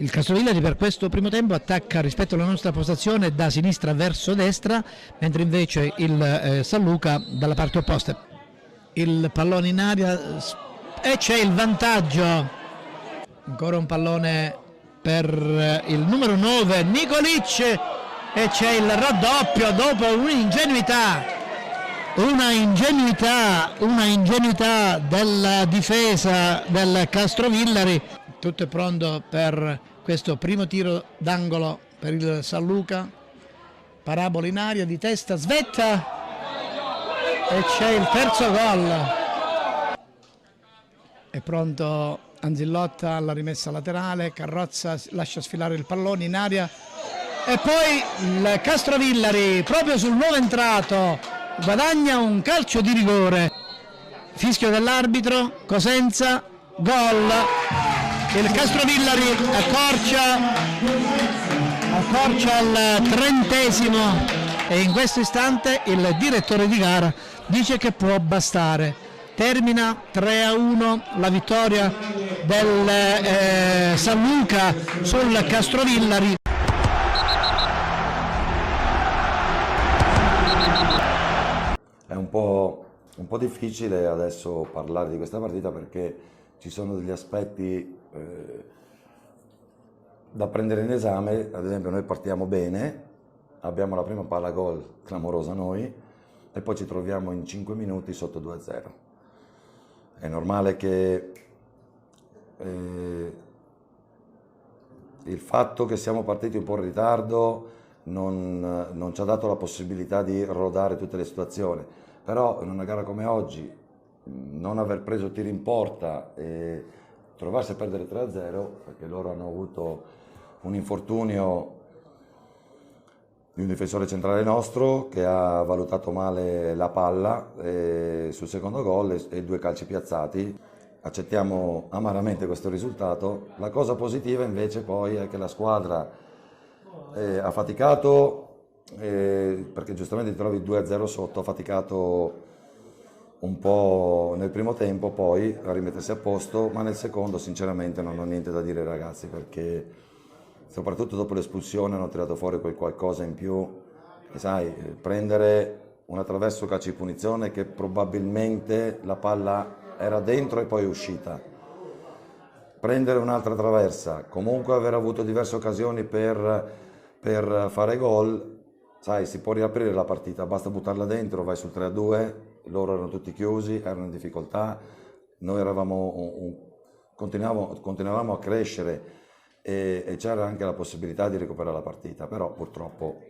Il Castrovillari per questo primo tempo attacca rispetto alla nostra postazione da sinistra verso destra, mentre invece il San Luca dalla parte opposta. Il pallone in aria e c'è il vantaggio. Ancora un pallone per il numero 9 Nikolic e c'è il raddoppio dopo un'ingenuità della difesa del Castrovillari. Tutto è pronto per questo primo tiro d'angolo per il San Luca. Parabola in aria di testa, svetta e c'è il terzo gol. È pronto Anzillotta alla rimessa laterale, Carrozza lascia sfilare il pallone in aria e poi il Castrovillari proprio sul nuovo entrato guadagna un calcio di rigore. Fischio dell'arbitro, Cosenza, gol. Il Castrovillari accorcia al 30° e in questo istante il direttore di gara dice che può bastare. Termina 3-1 la vittoria del San Luca sul Castrovillari. È un po' difficile adesso parlare di questa partita perché ci sono degli aspetti da prendere in esame. Ad esempio noi partiamo bene, abbiamo la prima palla gol clamorosa noi e poi ci troviamo in 5 minuti sotto 2-0. È normale che il fatto che siamo partiti un po' in ritardo non ci ha dato la possibilità di rodare tutte le situazioni, però in una gara come oggi non aver preso tiri in porta e trovarsi a perdere 3-0, perché loro hanno avuto un infortunio di un difensore centrale nostro che ha valutato male la palla sul secondo gol e 2 calci piazzati. Accettiamo amaramente questo risultato. La cosa positiva invece poi è che la squadra ha faticato, perché giustamente ti trovi 2-0 sotto, ha faticato un po' nel primo tempo poi a rimettersi a posto, ma nel secondo sinceramente non ho niente da dire ai ragazzi, perché soprattutto dopo l'espulsione hanno tirato fuori quel qualcosa in più. E sai, prendere un attraverso calcio di punizione che probabilmente la palla era dentro e poi è uscita, prendere un'altra traversa, comunque aver avuto diverse occasioni per fare gol, sai, si può riaprire la partita, basta buttarla dentro, vai sul 3-2, loro erano tutti chiusi, erano in difficoltà, noi continuavamo a crescere e c'era anche la possibilità di recuperare la partita, però purtroppo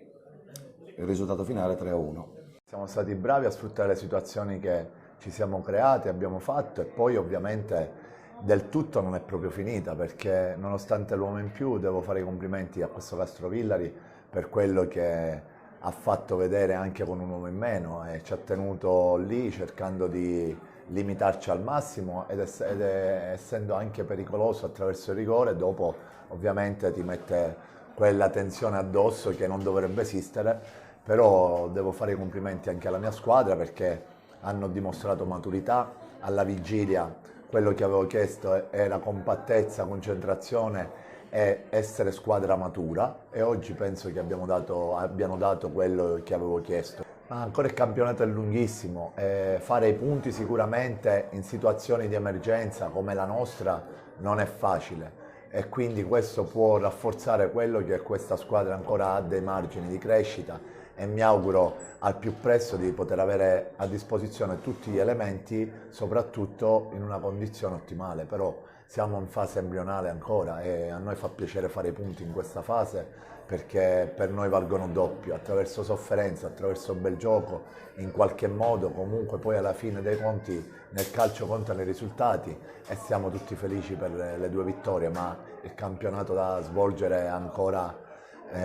il risultato finale è 3-1. Siamo stati bravi a sfruttare le situazioni che ci siamo creati, abbiamo fatto, e poi ovviamente del tutto non è proprio finita, perché nonostante l'uomo in più devo fare i complimenti a questo Castrovillari per quello che ha fatto vedere anche con un uomo in meno e ci ha tenuto lì cercando di limitarci al massimo ed essendo anche pericoloso attraverso il rigore, dopo ovviamente ti mette quella tensione addosso che non dovrebbe esistere. Però devo fare i complimenti anche alla mia squadra perché hanno dimostrato maturità. Alla vigilia quello che avevo chiesto era compattezza, concentrazione e essere squadra matura, e oggi penso che abbiano dato quello che avevo chiesto. Ma ancora il campionato è lunghissimo e fare i punti sicuramente in situazioni di emergenza come la nostra non è facile, e quindi questo può rafforzare quello che questa squadra ancora ha dei margini di crescita, e mi auguro al più presto di poter avere a disposizione tutti gli elementi, soprattutto in una condizione ottimale. Però siamo in fase embrionale ancora e a noi fa piacere fare i punti in questa fase, perché per noi valgono doppio, attraverso sofferenza, attraverso bel gioco, in qualche modo comunque poi alla fine dei conti nel calcio contano i risultati e siamo tutti felici per le 2 vittorie, ma il campionato da svolgere ancora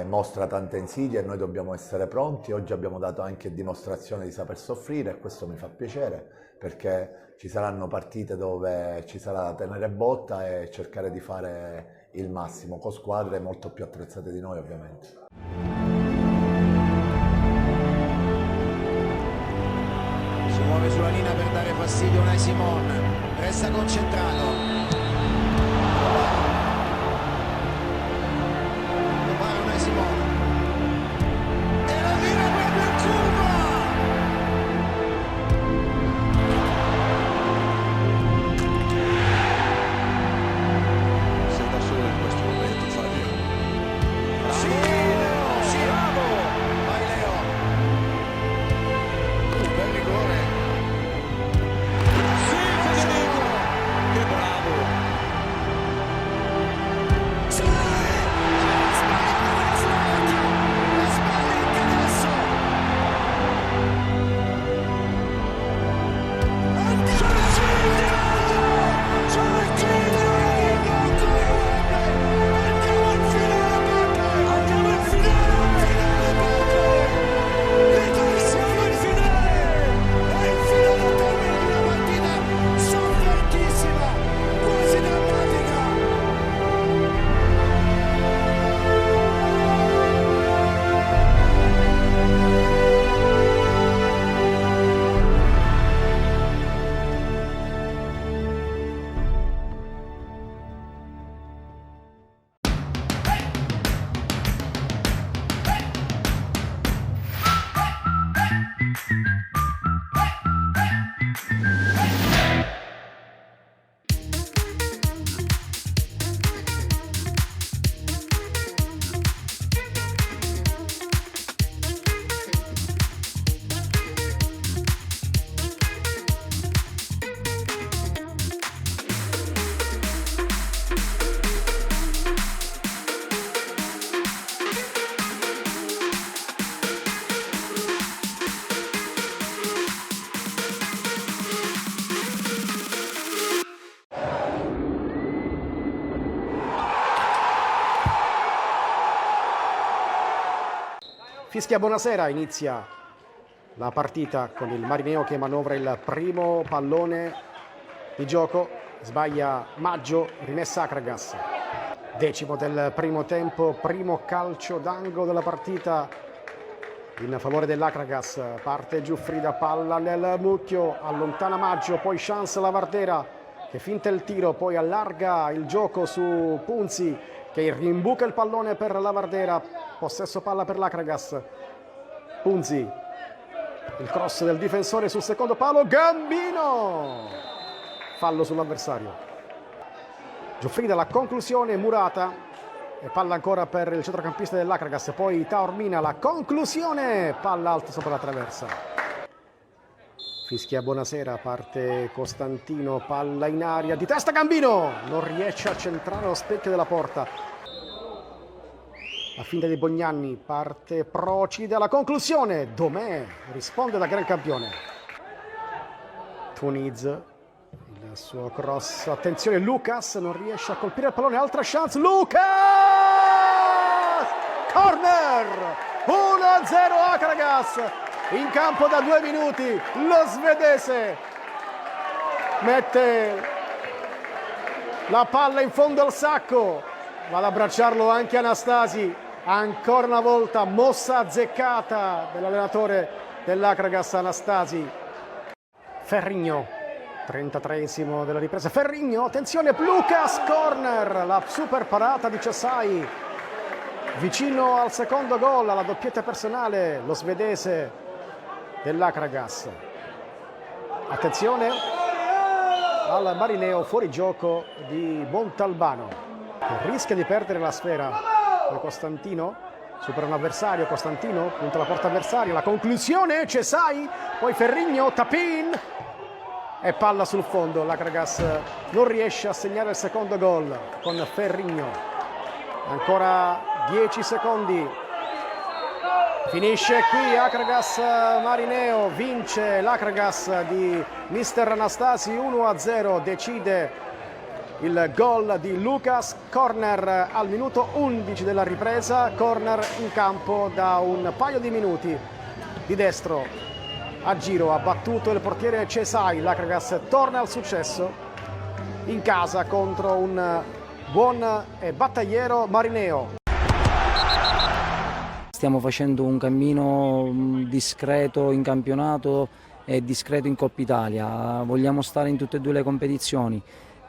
mostra tante insidie e noi dobbiamo essere pronti. Oggi abbiamo dato anche dimostrazione di saper soffrire e questo mi fa piacere, perché ci saranno partite dove ci sarà da tenere botta e cercare di fare il massimo con squadre molto più attrezzate di noi ovviamente. Si muove sulla linea per dare fastidio Unai Simon, resta concentrato. Fischia buonasera, inizia la partita con il Marineo che manovra il primo pallone di gioco, sbaglia Maggio, rimessa Akragas. 10° del primo tempo, primo calcio d'angolo della partita in favore dell'Akragas. Parte Giuffrida, palla nel mucchio, allontana Maggio, poi chance Lavardera che finta il tiro, poi allarga il gioco su Punzi che rimbuca il pallone per Lavardera, possesso palla per l'Akragas. Punzi, il cross del difensore sul secondo palo, Gambino, fallo sull'avversario. Giuffrida, la conclusione, Murata, e palla ancora per il centrocampista dell'Akragas, poi Taormina, la conclusione, palla alta sopra la traversa. Fischia buonasera, parte Costantino, palla in aria, di testa Gambino, non riesce a centrare lo specchio della porta. La finta di Bognanni, parte Procida, la conclusione, Domè risponde da gran campione. Tuniz, il suo cross, attenzione Lucas, non riesce a colpire il pallone, altra chance, Lucas! Corner! 1-0 Akragas, in campo da 2 minuti, lo svedese mette la palla in fondo al sacco, va ad abbracciarlo anche Anastasi, ancora una volta mossa azzeccata dell'allenatore dell'Akragas Anastasi. Ferrigno, 33esimo della ripresa, Ferrigno, attenzione, Lucas, corner, la super parata di Cesai, vicino al secondo gol, alla doppietta personale, lo svedese dell'Akragas. Attenzione al Marineo, fuori gioco di Montalbano, che rischia di perdere la sfera. Poi Costantino supera un avversario, Costantino punta la porta avversaria, la conclusione, Cesai, poi Ferrigno, Tapin e palla sul fondo. L'Akragas non riesce a segnare il secondo gol con Ferrigno. Ancora 10 secondi, finisce qui Akragas Marineo, vince l'Akragas di mister Anastasi 1-0, decide il gol di Lucas, corner al minuto 11 della ripresa, corner in campo da un paio di minuti, di destro a giro, ha battuto il portiere Cesai. L'Akragas torna al successo in casa contro un buon e battagliero Marineo. Stiamo facendo un cammino discreto in campionato e discreto in Coppa Italia, vogliamo stare in tutte e 2 le competizioni.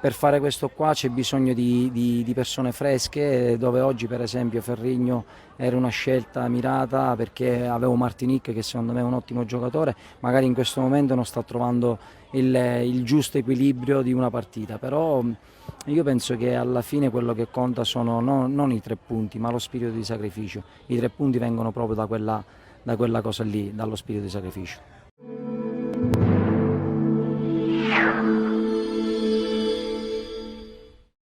Per fare questo qua c'è bisogno di persone fresche, dove oggi per esempio Ferrigno era una scelta mirata perché avevo Martinic che secondo me è un ottimo giocatore, magari in questo momento non sta trovando il giusto equilibrio di una partita, però io penso che alla fine quello che conta sono non i 3 punti ma lo spirito di sacrificio. I 3 punti vengono proprio da quella cosa lì, dallo spirito di sacrificio.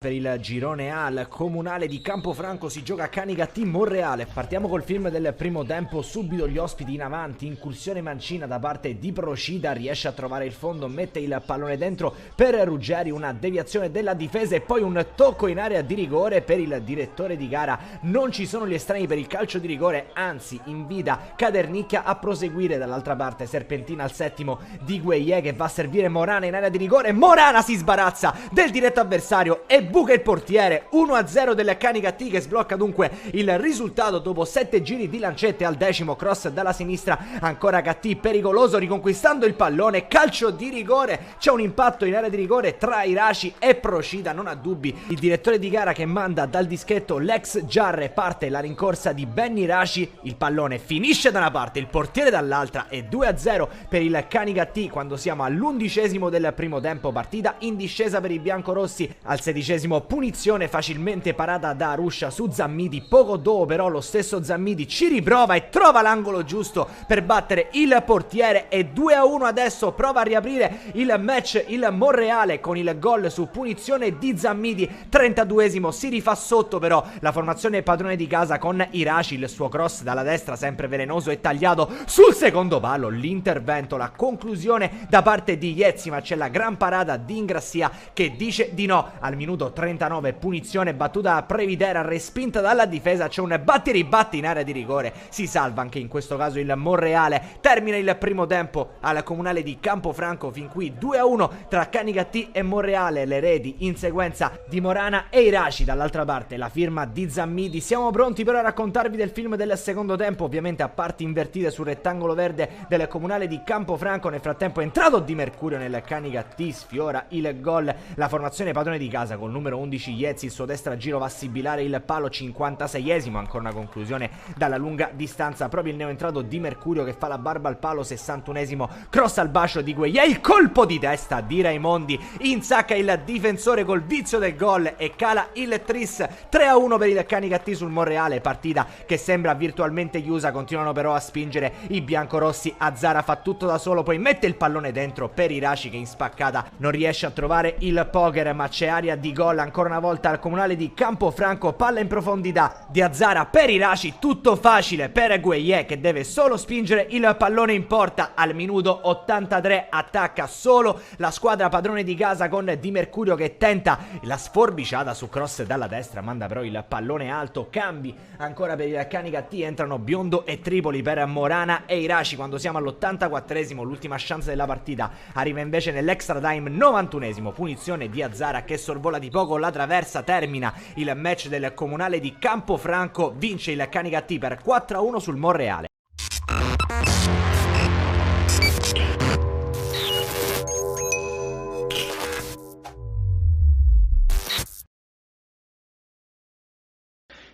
Per il girone A al comunale di Campofranco si gioca Canigatì Monreale. Partiamo col film del primo tempo, subito gli ospiti in avanti, incursione mancina da parte di Procida, riesce a trovare il fondo, mette il pallone dentro per Ruggeri, una deviazione della difesa e poi un tocco in area di rigore per il direttore di gara. Non ci sono gli estranei per il calcio di rigore, anzi invita Cadernicchia a proseguire. Dall'altra parte serpentina al 7° di Gueye che va a servire Morana in area di rigore, Morana si sbarazza del diretto avversario e buca il portiere. 1-0 del Canigatì che sblocca dunque il risultato dopo 7 giri di lancette. Al 10° cross dalla sinistra, ancora Gattì pericoloso riconquistando il pallone, calcio di rigore, c'è un impatto in area di rigore tra Iraci e Procida, non ha dubbi il direttore di gara che manda dal dischetto l'ex Giarre, parte la rincorsa di Benny Iraci, il pallone finisce da una parte, il portiere dall'altra e 2-0 per il Canigatì quando siamo all'11° del primo tempo, partita in discesa per i biancorossi. Al 16° punizione facilmente parata da Aruscia su Zammiti, poco dopo però lo stesso Zammiti ci riprova e trova l'angolo giusto per battere il portiere e 2-1 adesso prova a riaprire il match il Monreale con il gol su punizione di Zammiti. 32° si rifà sotto però la formazione padrone di casa con Iraci, il suo cross dalla destra sempre velenoso e tagliato sul secondo palo, l'intervento, la conclusione da parte di Iezzi, ma c'è la gran parata di Ingrassia che dice di no. Al minuto 33 39, punizione battuta a Previtera, respinta dalla difesa, c'è un batti-ribatti in area di rigore, si salva anche in questo caso il Monreale. Termina il primo tempo al comunale di Campofranco, fin qui 2-1 tra Canicattì e Monreale, le reti in sequenza di Morana e Iraci, dall'altra parte la firma di Zammidi. Siamo pronti però a raccontarvi del film del secondo tempo, ovviamente a parti invertite sul rettangolo verde del comunale di Campofranco. Nel frattempo è entrato Di Mercurio nel Canicattì, sfiora il gol la formazione padrone di casa col numero 11 Iezzi, il suo destra giro va a sibilare il palo, 56esimo, ancora una conclusione dalla lunga distanza, proprio il neoentrato Di Mercurio che fa la barba al palo, 61esimo, cross al bacio di Gueye, il colpo di testa di Raimondi, insacca il difensore col vizio del gol e cala il tris. 3-1 per il Canicattì sul Monreale, partita che sembra virtualmente chiusa, continuano però a spingere i biancorossi. Azzara fa tutto da solo, poi mette il pallone dentro per Iraci che in spaccata non riesce a trovare il poker, ma c'è aria di gol ancora una volta al comunale di Campofranco. Palla in profondità di Azzara per Iraci, tutto facile per Gueye che deve solo spingere il pallone in porta. Al minuto 83 attacca solo la squadra padrone di casa con Di Mercurio che tenta la sforbiciata su cross dalla destra, manda però il pallone alto. Cambi ancora per il Canicattì, entrano Biondo e Tripoli per Morana e Iraci. Quando siamo all'84esimo, l'ultima chance della partita arriva invece nell'extra time, 91esimo, punizione di Azzara che sorvola di poco la traversa. Termina il match del comunale di Campofranco, vince il Canicattì per 4-1 sul Monreale.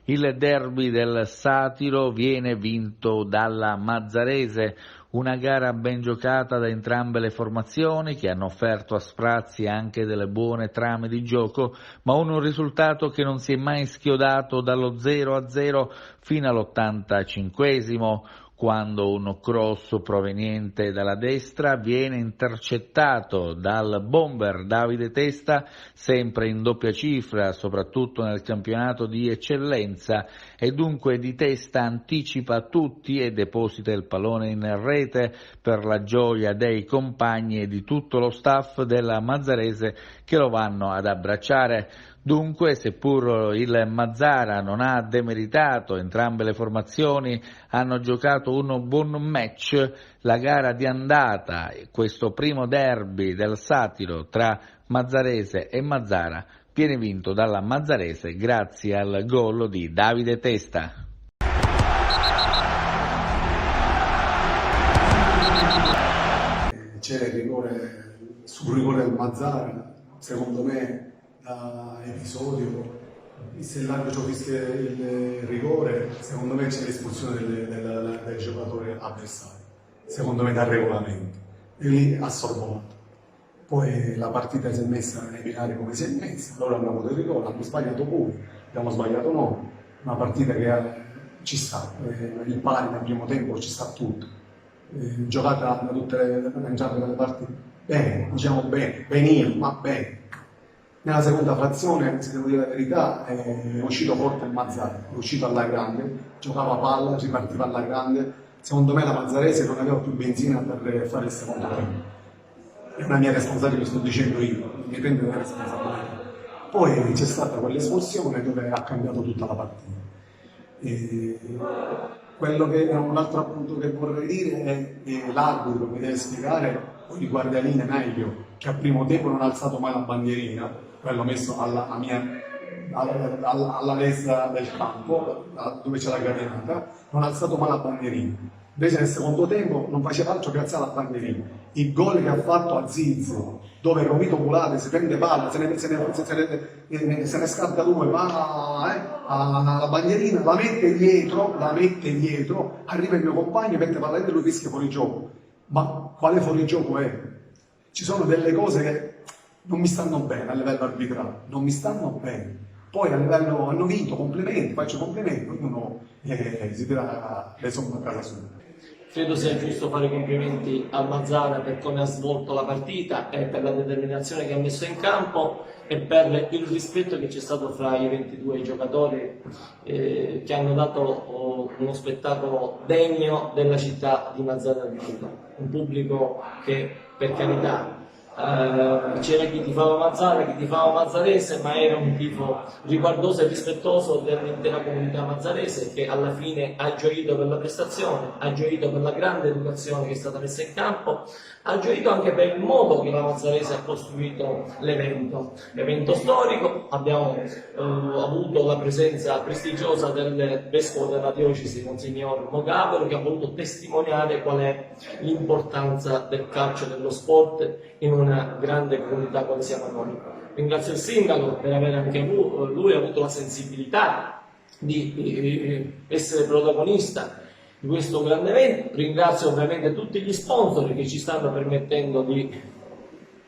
Il derby del Satiro viene vinto dalla Mazzarese, una gara ben giocata da entrambe le formazioni che hanno offerto a sprazzi anche delle buone trame di gioco, ma un risultato che non si è mai schiodato dallo 0-0 fino all'85esimo, quando un cross proveniente dalla destra viene intercettato dal bomber Davide Testa, sempre in doppia cifra, soprattutto nel campionato di eccellenza, e dunque Di Testa anticipa tutti e deposita il pallone in rete per la gioia dei compagni e di tutto lo staff della Mazzarese che lo vanno ad abbracciare. Dunque, seppur il Mazzara non ha demeritato, entrambe le formazioni hanno giocato un buon match, la gara di andata, questo primo derby del Satiro tra Mazzarese e Mazzara, viene vinto dalla Mazzarese grazie al gol di Davide Testa. C'era il rigore, sul rigore del Mazzara, secondo me da episodio, se l'arbitro fischia il rigore, secondo me c'è l'espulsione del giocatore avversario, secondo me dal regolamento, e lì ha sorvolato. Poi la partita si è messa nei binari come si è messa, loro hanno avuto il rigore, hanno sbagliato pure, abbiamo sbagliato noi, una partita che ci sta, il pari nel primo tempo ci sta tutto, giocata da entrambe le parti bene, diciamo bene, benino, ma bene. Nella seconda frazione, se devo dire la verità, è uscito forte il Mazzara, è uscito alla grande, giocava palla, ripartiva alla grande. Secondo me la Mazzarese non aveva più benzina per fare il secondo tempo. È una mia responsabilità, lo sto dicendo io, non mi prendo la responsabilità. Poi c'è stata quell'espulsione dove ha cambiato tutta la partita. Quello che è un altro appunto che vorrei dire è che l'arbitro mi deve spiegare, o il guardialine meglio, che al primo tempo non ha alzato mai la bandierina, quello messo alla destra del campo, dove c'è la catenata, non ha alzato mai la bandierina. Invece nel secondo tempo non faceva altro che alzare la bandierina. Il gol che ha fatto a Ziz, dove Romito Mulate si prende palla, se ne scatta due, va alla bandierina, la mette dietro, arriva il mio compagno, mette palla dentro e lui fischia fuori gioco. Ma quale fuorigioco è? Ci sono delle cose che non mi stanno bene a livello arbitrale, non mi stanno bene. Poi a livello hanno vinto, complimenti, faccio complimenti, ognuno si tira le somme a casa sua. Credo sia giusto fare i complimenti al Mazzara per come ha svolto la partita e per la determinazione che ha messo in campo e per il rispetto che c'è stato fra i 22 giocatori che hanno dato uno spettacolo degno della città di Mazzara di Puglia. Un pubblico che, per carità, c'era chi tifava Mazzara, chi tifava Mazzarese, ma era un tifo riguardoso e rispettoso dell'intera comunità mazzarese, che alla fine ha gioito per la prestazione, ha gioito per la grande educazione che è stata messa in campo, ha gioito anche per il modo che la Mazzarese ha costruito l'evento storico. Abbiamo avuto la presenza prestigiosa del vescovo della diocesi, Monsignor Mogavero, che ha voluto testimoniare qual è l'importanza del calcio e dello sport in una grande comunità quale siamo noi. Ringrazio il sindaco per aver anche lui avuto la sensibilità di essere protagonista di questo grande evento. Ringrazio ovviamente tutti gli sponsor che ci stanno permettendo di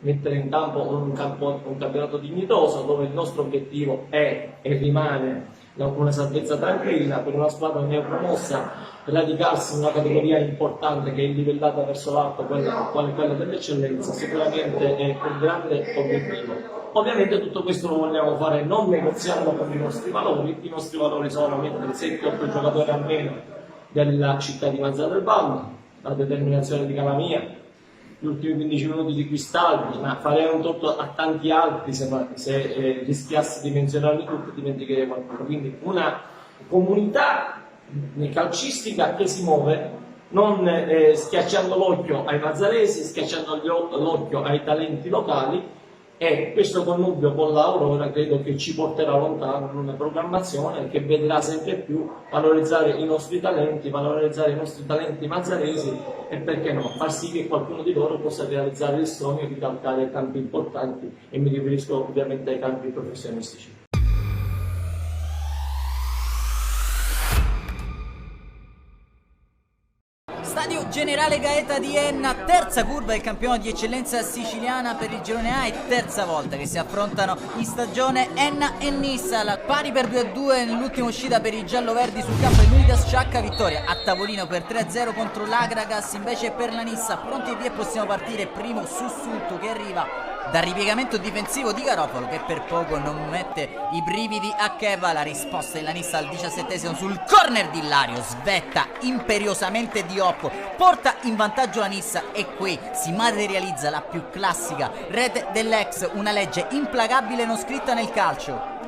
mettere in campo un campionato dignitoso, dove il nostro obiettivo è e rimane una salvezza tranquilla per una squadra neopromossa, radicarsi in una categoria importante che è livellata verso l'alto, quella dell'eccellenza. Sicuramente è un grande obiettivo. Ovviamente tutto questo lo vogliamo fare non negoziando con i nostri valori sono mettere 7-8 giocatori almeno della città di Mazzara del Vallo, la determinazione di Calamia, gli ultimi 15 minuti di Cristaldi, ma farei un torto a tanti altri se rischiassi di menzionarli tutti, dimenticherei qualcuno. Quindi una comunità calcistica che si muove non schiacciando l'occhio ai mazzaresi, schiacciando l'occhio ai talenti locali, e questo connubio con l'Aurora credo che ci porterà lontano in una programmazione che vedrà sempre più valorizzare i nostri talenti mazzaresi, e perché no, far sì che qualcuno di loro possa realizzare il sogno di calcare campi importanti, e mi riferisco ovviamente ai campi professionistici. Stadio Generale Gaeta di Enna, terza curva del campionato di eccellenza siciliana per il girone A e terza volta che si affrontano in stagione Enna e Nissa. La pari per 2-2 nell'ultima uscita per i gialloverdi sul campo di Unidas Sciacca, vittoria a tavolino per 3-0 contro l'Agragas invece per la Nissa. Pronti via, possiamo partire. Primo sussulto che arriva dal ripiegamento difensivo di Garofalo, che per poco non mette i brividi a Cheva. La risposta della Nissa al 17esimo sul corner di Ilario, svetta imperiosamente Dioppo, porta in vantaggio la Nissa, e qui si materializza la più classica rete dell'ex, una legge implacabile non scritta nel calcio.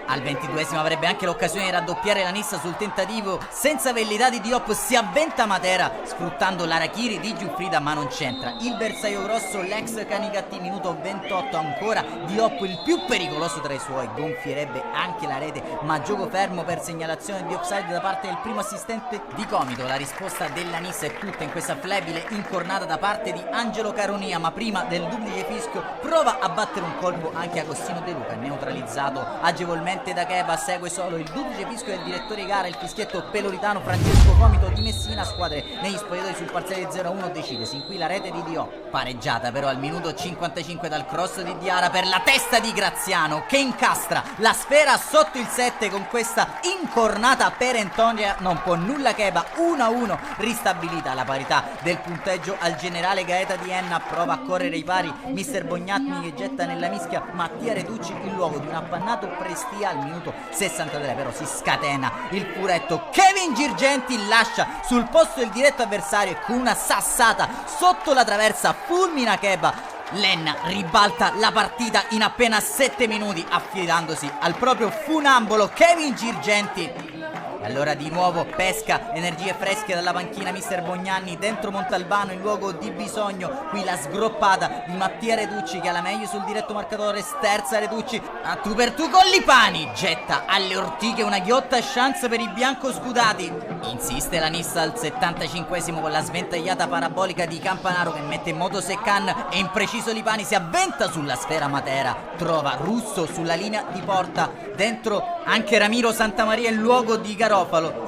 Al 22esimo avrebbe anche l'occasione di raddoppiare la Nissa sul tentativo senza velleità di Diop. Si avventa Matera sfruttando l'Arachiri di Giuffrida, ma non c'entra il bersaglio grosso, l'ex Canicatti. Minuto 28 ancora, Diop il più pericoloso tra i suoi, gonfierebbe anche la rete ma gioco fermo per segnalazione di offside da parte del primo assistente di Comito. La risposta della Nissa è tutta in questa flebile incornata da parte di Angelo Caronia, ma prima del duplice fischio prova a battere un colpo anche Agostino De Luca, neutralizzato agevolmente da Cheva. Segue solo il duplice fischio del direttore di gara, il fischietto peloritano Francesco Comito di Messina. Squadre negli spogliatoi sul parziale 0-1, decide sin qui la rete di Diop, pareggiata però al minuto 55 dal cross di Diara per la testa di Graziano, che incastra la sfera sotto il 7 con questa incornata perentoria. Non può nulla Cheva, 1-1 ristabilita la parità del punteggio al Generale Gaeta di Enna. Prova a correre i pari mister Bognatni, che getta nella mischia Mattia Reducci in luogo di un appannato Prestia. Al minuto 63 però si scatena il furetto, Kevin Girgenti lascia sul posto il diretto avversario e con una sassata sotto la traversa fulmina Cheva. L'Enna ribalta la partita in appena 7 minuti affidandosi al proprio funambolo Kevin Girgenti. Allora di nuovo pesca energie fresche dalla panchina mister Bognanni dentro Montalbano in luogo di bisogno. Qui la sgroppata di Mattia Reducci, che ha la meglio sul diretto marcatore, sterza Reducci a tu per tu con Lipani, getta alle ortiche una ghiotta chance per i biancoscudati. Insiste la Nissa al 75esimo con la sventagliata parabolica di Campanaro, che mette in moto Seccan e impreciso Lipani si avventa sulla sfera. Matera trova Russo sulla linea di porta, dentro anche Ramiro Santamaria in luogo di Garofalo.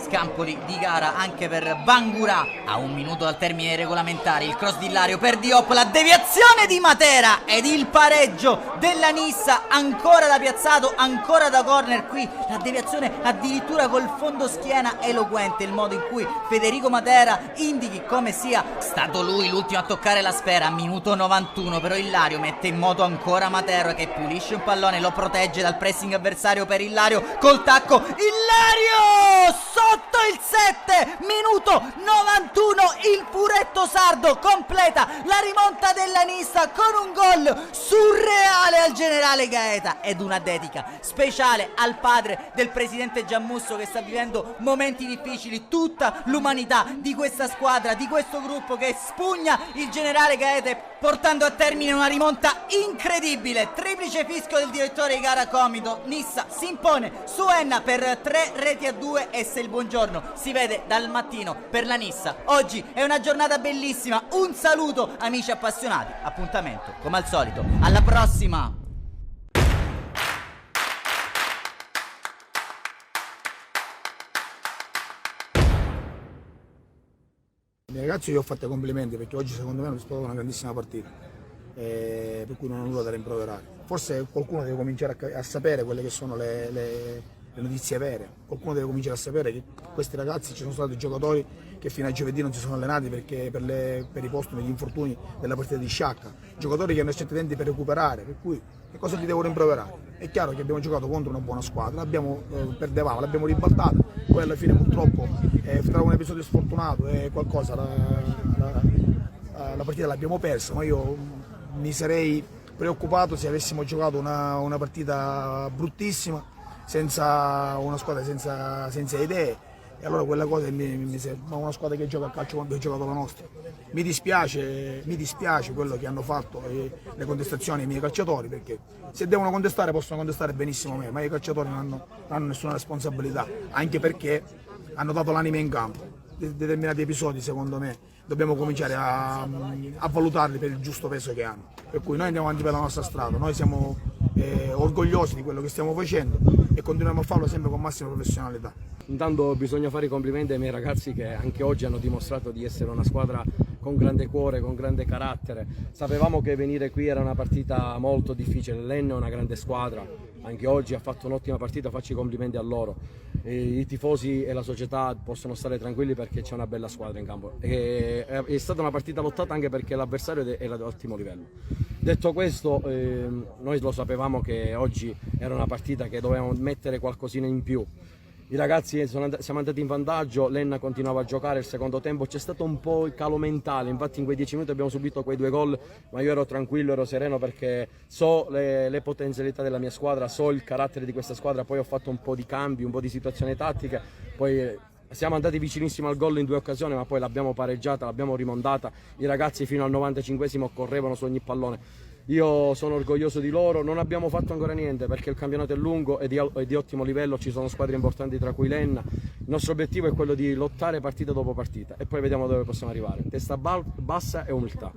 Scampoli di gara anche per Bangura. A un minuto dal termine dei regolamentari il cross di Ilario per Diop, la deviazione di Matera ed il pareggio della Nissa, ancora da piazzato, ancora da corner. Qui la deviazione addirittura col fondo schiena, eloquente il modo in cui Federico Matera indichi come sia stato lui l'ultimo a toccare la sfera. Minuto 91 però Ilario mette in moto ancora Matera, che pulisce un pallone, lo protegge dal pressing avversario per Ilario col tacco. Ilario sotto il 7, minuto 91, il furetto sardo completa la rimonta della Nissa con un gol surreale al generale Gaeta ed una dedica speciale al padre del presidente Giammusso, che sta vivendo momenti difficili. Tutta l'umanità di questa squadra, di questo gruppo che spugna il generale Gaeta, portando a termine una rimonta incredibile. Triplice fischio del direttore di gara Comido. Nissa si impone su Enna per 3-2 e se il buongiorno si vede dal mattino per la Nissa. Oggi è una giornata bellissima. Un saluto amici appassionati. Appuntamento come al solito alla prossima. Ragazzi, io ho fatto i complimenti perché oggi secondo me hanno disputato una grandissima partita, per cui non ho nulla da rimproverare. Forse qualcuno deve cominciare a sapere quelle che sono le notizie vere, qualcuno deve cominciare a sapere che questi ragazzi, ci sono stati giocatori che fino a giovedì non si sono allenati perché per i postumi, gli infortuni della partita di Sciacca, giocatori che hanno certi tempi per recuperare, per cui che cosa ti devo rimproverare? È chiaro che abbiamo giocato contro una buona squadra, perdevamo, l'abbiamo ribaltata, poi alla fine purtroppo tra un episodio sfortunato e qualcosa la partita l'abbiamo persa, ma io mi sarei preoccupato se avessimo giocato una partita bruttissima, senza una squadra senza idee, e allora quella cosa ma una squadra che gioca a calcio quando ha giocato la nostra. Mi dispiace quello che hanno fatto le contestazioni ai miei calciatori, perché se devono contestare possono contestare benissimo me, ma i calciatori non hanno nessuna responsabilità, anche perché hanno dato l'anima in campo. Determinati episodi secondo me dobbiamo cominciare a valutarli per il giusto peso che hanno, per cui noi andiamo avanti per la nostra strada, noi siamo orgogliosi di quello che stiamo facendo e continuiamo a farlo sempre con massima professionalità. Intanto bisogna fare i complimenti ai miei ragazzi che anche oggi hanno dimostrato di essere una squadra con grande cuore, con grande carattere. Sapevamo che venire qui era una partita molto difficile, l'Enna è una grande squadra, anche oggi ha fatto un'ottima partita, faccio i complimenti a loro. I tifosi e la società possono stare tranquilli perché c'è una bella squadra in campo. È stata una partita lottata anche perché l'avversario era di ottimo livello. Detto questo, noi lo sapevamo che oggi era una partita che dovevamo mettere qualcosina in più. I ragazzi siamo andati in vantaggio, l'Enna continuava a giocare, il secondo tempo c'è stato un po' il calo mentale, infatti in quei 10 minuti abbiamo subito quei 2 gol, ma io ero tranquillo, ero sereno perché so le potenzialità della mia squadra, so il carattere di questa squadra, poi ho fatto un po' di cambi, un po' di situazioni tattiche, poi siamo andati vicinissimo al gol in 2 occasioni, ma poi l'abbiamo pareggiata, l'abbiamo rimondata, i ragazzi fino al 95esimo correvano su ogni pallone. Io sono orgoglioso di loro, non abbiamo fatto ancora niente perché il campionato è lungo e di ottimo livello, ci sono squadre importanti tra cui l'Enna. Il nostro obiettivo è quello di lottare partita dopo partita e poi vediamo dove possiamo arrivare. Testa bassa e umiltà.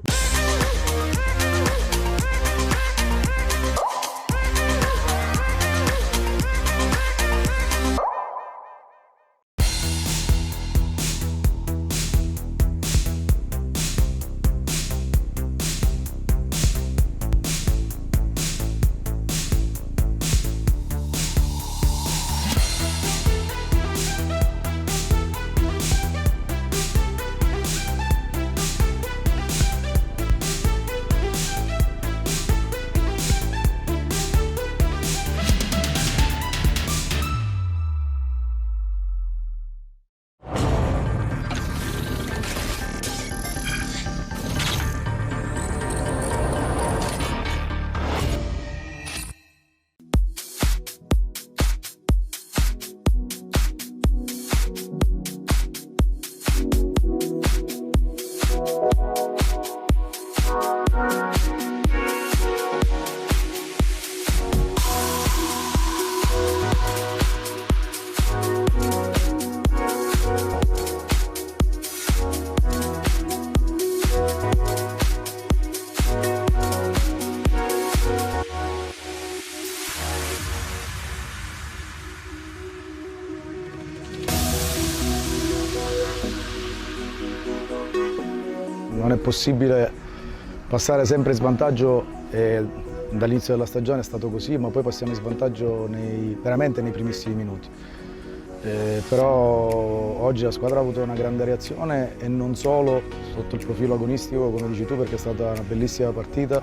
Non è possibile passare sempre in svantaggio, dall'inizio della stagione è stato così, ma poi passiamo in svantaggio veramente nei primissimi minuti. Però oggi la squadra ha avuto una grande reazione e non solo sotto il profilo agonistico, come dici tu, perché è stata una bellissima partita.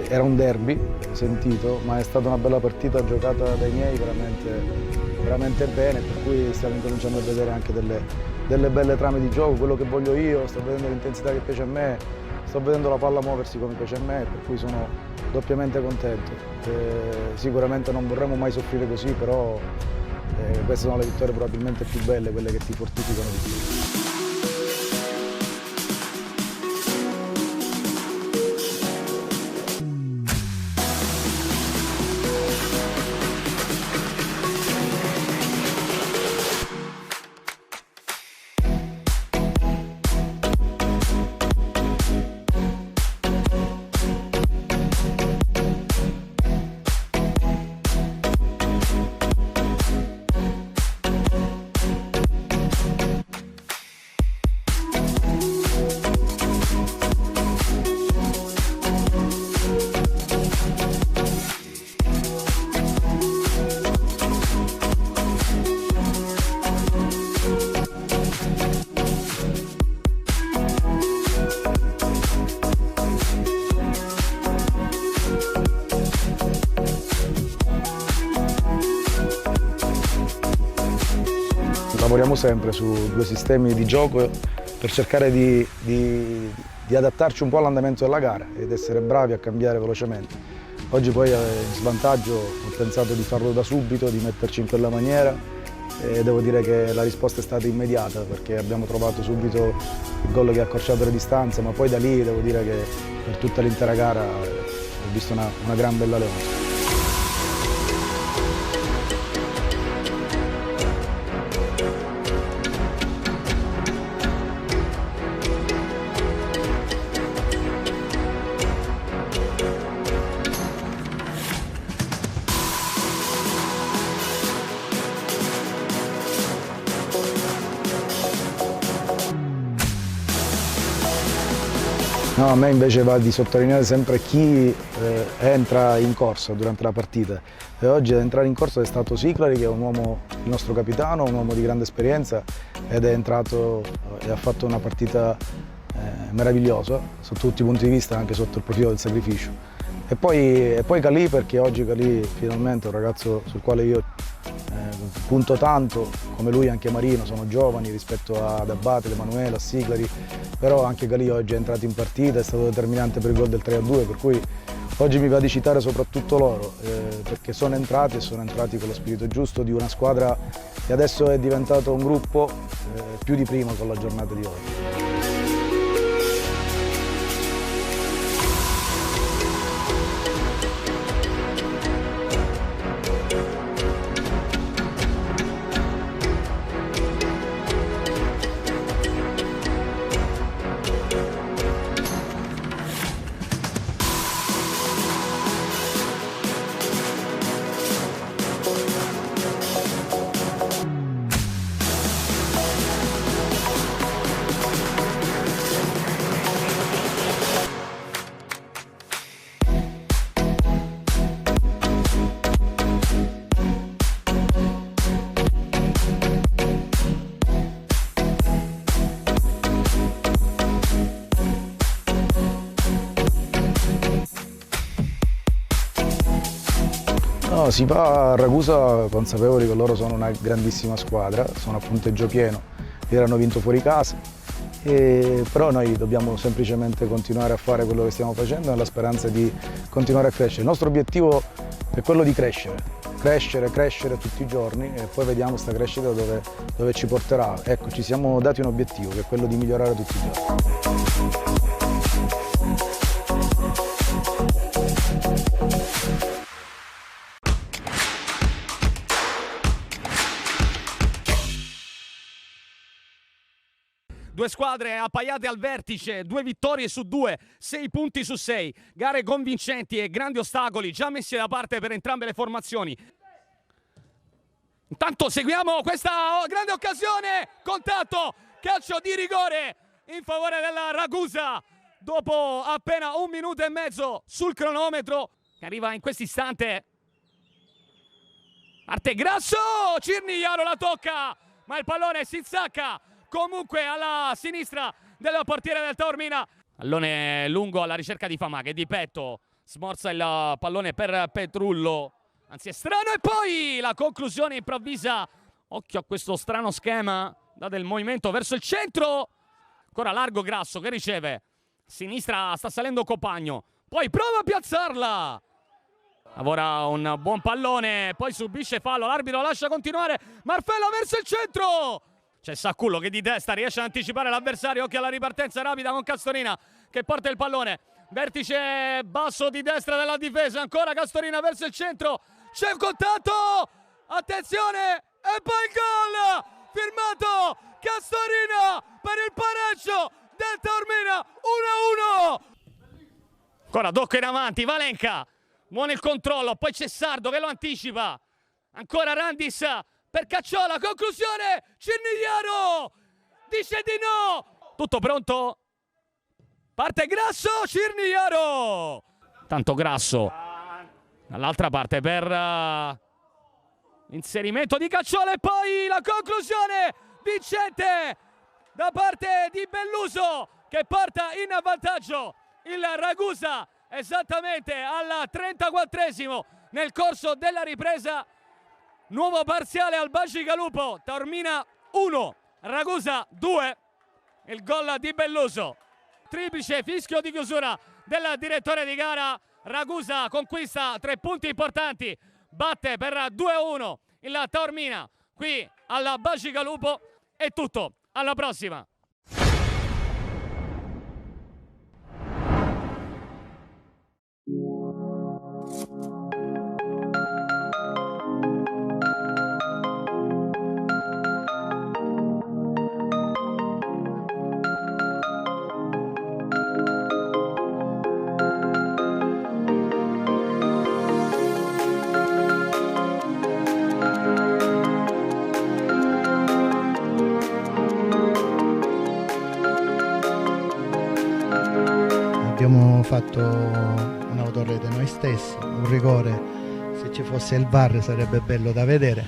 Era un derby sentito, ma è stata una bella partita giocata dai miei, veramente veramente bene, per cui stiamo incominciando a vedere anche delle belle trame di gioco, quello che voglio io, sto vedendo l'intensità che piace a me, sto vedendo la palla muoversi come piace a me, per cui sono doppiamente contento. Sicuramente non vorremmo mai soffrire così, però queste sono le vittorie probabilmente più belle, quelle che ti fortificano di più. Lavoriamo sempre su due sistemi di gioco per cercare di adattarci un po' all'andamento della gara ed essere bravi a cambiare velocemente. Oggi poi in svantaggio ho pensato di farlo da subito, di metterci in quella maniera e devo dire che la risposta è stata immediata perché abbiamo trovato subito il gol che ha accorciato le distanze, ma poi da lì devo dire che per tutta l'intera gara ho visto una gran bella Leonte. No, a me invece va di sottolineare sempre chi entra in corsa durante la partita e oggi ad entrare in corsa è stato Siclari, che è un uomo, il nostro capitano, un uomo di grande esperienza ed è entrato e ha fatto una partita meravigliosa sotto tutti i punti di vista, anche sotto il profilo del sacrificio. E poi Calì, perché oggi Calì finalmente è un ragazzo sul quale io punto tanto, come lui anche Marino, sono giovani rispetto ad Abate, Emanuele, a Siclari, però anche Calì oggi è entrato in partita, è stato determinante per il gol del 3-2, per cui oggi mi va di citare soprattutto loro, perché sono entrati con lo spirito giusto di una squadra che adesso è diventato un gruppo più di prima con la giornata di oggi. No, si va a Ragusa consapevoli che loro sono una grandissima squadra, sono a punteggio pieno, ieri hanno vinto fuori casa, però noi dobbiamo semplicemente continuare a fare quello che stiamo facendo nella speranza di continuare a crescere. Il nostro obiettivo è quello di crescere tutti i giorni e poi vediamo sta crescita dove ci porterà. Ecco, ci siamo dati un obiettivo che è quello di migliorare tutti i giorni. Due squadre appaiate al vertice, 2 vittorie su 2, 6 punti su 6, gare convincenti e grandi ostacoli già messi da parte per entrambe le formazioni. Intanto seguiamo questa grande occasione, contatto, calcio di rigore in favore della Ragusa dopo appena 1 minuto e mezzo sul cronometro che arriva in questo istante. Parte Grasso, Cirnigliaro la tocca, ma il pallone si insacca comunque alla sinistra del portiere del Taormina. Pallone lungo alla ricerca di Famà che di petto smorza il pallone per Petrullo. anzi è strano, e poi la conclusione improvvisa. Occhio a questo strano schema, da del movimento verso il centro, ancora largo Grasso che riceve, a sinistra sta salendo Copagno, poi prova a piazzarla, lavora un buon pallone, poi subisce fallo, l'arbitro lascia continuare, Marfella verso il centro, c'è Saccullo che di testa riesce ad anticipare l'avversario, occhio alla ripartenza rapida con Castorina che porta il pallone, vertice basso di destra della difesa, ancora Castorina verso il centro, c'è un contatto, attenzione, e poi il gol firmato Castorina per il pareggio del Taormina, 1-1. Ancora Docco in avanti, Valenca, buono il controllo, poi c'è Sardo che lo anticipa, ancora Randis per Cacciola, conclusione, Cirnigliaro dice di no, tutto pronto, parte Grasso, Cirnigliaro, tanto Grasso dall'altra parte per inserimento di Cacciola e poi la conclusione vincente da parte di Belluso che porta in vantaggio il Ragusa esattamente al 34esimo nel corso della ripresa. Nuovo parziale al Bacigalupo, Taormina 1, Ragusa 2, il gol di Belluso. Triplice fischio di chiusura del direttore di gara, Ragusa conquista 3 punti importanti, batte per 2-1 il Taormina qui al Bacigalupo. È tutto, alla prossima! Abbiamo fatto un'autorete noi stessi, un rigore, se ci fosse il VAR sarebbe bello da vedere,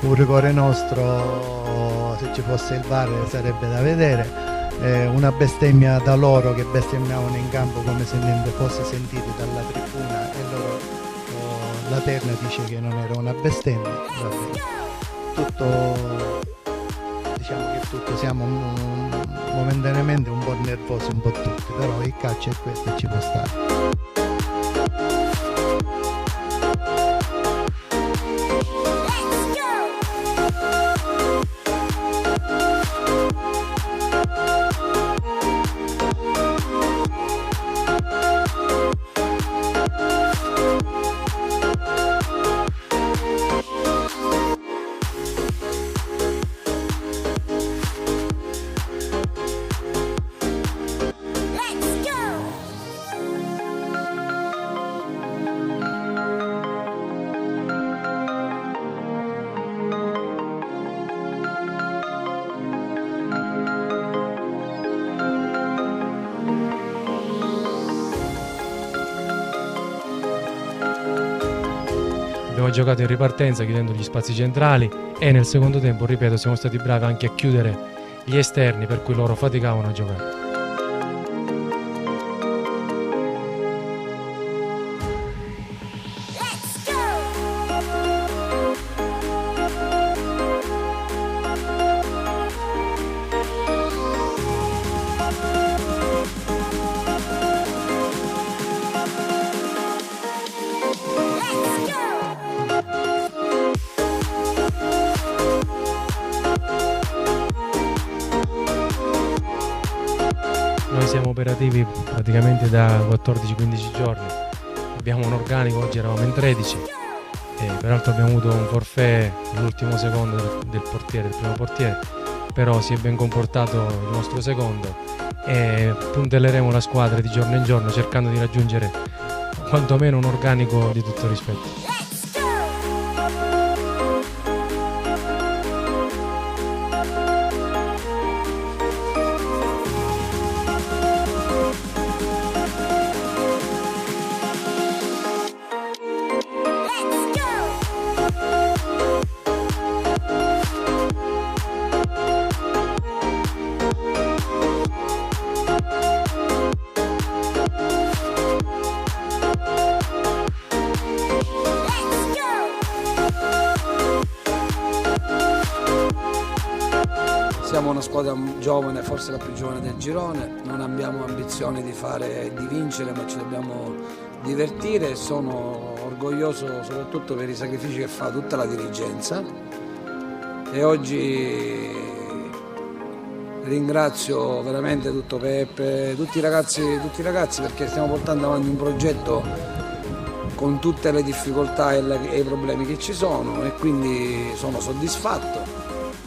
un rigore nostro, se ci fosse il VAR sarebbe da vedere, una bestemmia da loro che bestemmiavano in campo come se niente fosse sentito dalla tribuna e loro, la terna dice che non era una bestemmia, vabbè. Tutto, diciamo che tutto siamo momentaneamente un po' nervosi, un po' tutti, però il calcio è questo e ci può stare. Abbiamo giocato in ripartenza chiudendo gli spazi centrali e nel secondo tempo, ripeto, siamo stati bravi anche a chiudere gli esterni per cui loro faticavano a giocare. Noi siamo operativi praticamente da 14-15 giorni, abbiamo un organico, oggi eravamo in 13 e peraltro abbiamo avuto un forfait all'ultimo secondo del portiere, del primo portiere, però si è ben comportato il nostro secondo e puntelleremo la squadra di giorno in giorno cercando di raggiungere quantomeno un organico di tutto rispetto. una squadra giovane, forse la più giovane del girone, non abbiamo ambizione di vincere, ma ci dobbiamo divertire. Sono orgoglioso soprattutto per i sacrifici che fa tutta la dirigenza e oggi ringrazio veramente tutto Peppe, tutti i ragazzi perché stiamo portando avanti un progetto con tutte le difficoltà e i problemi che ci sono e quindi sono soddisfatto.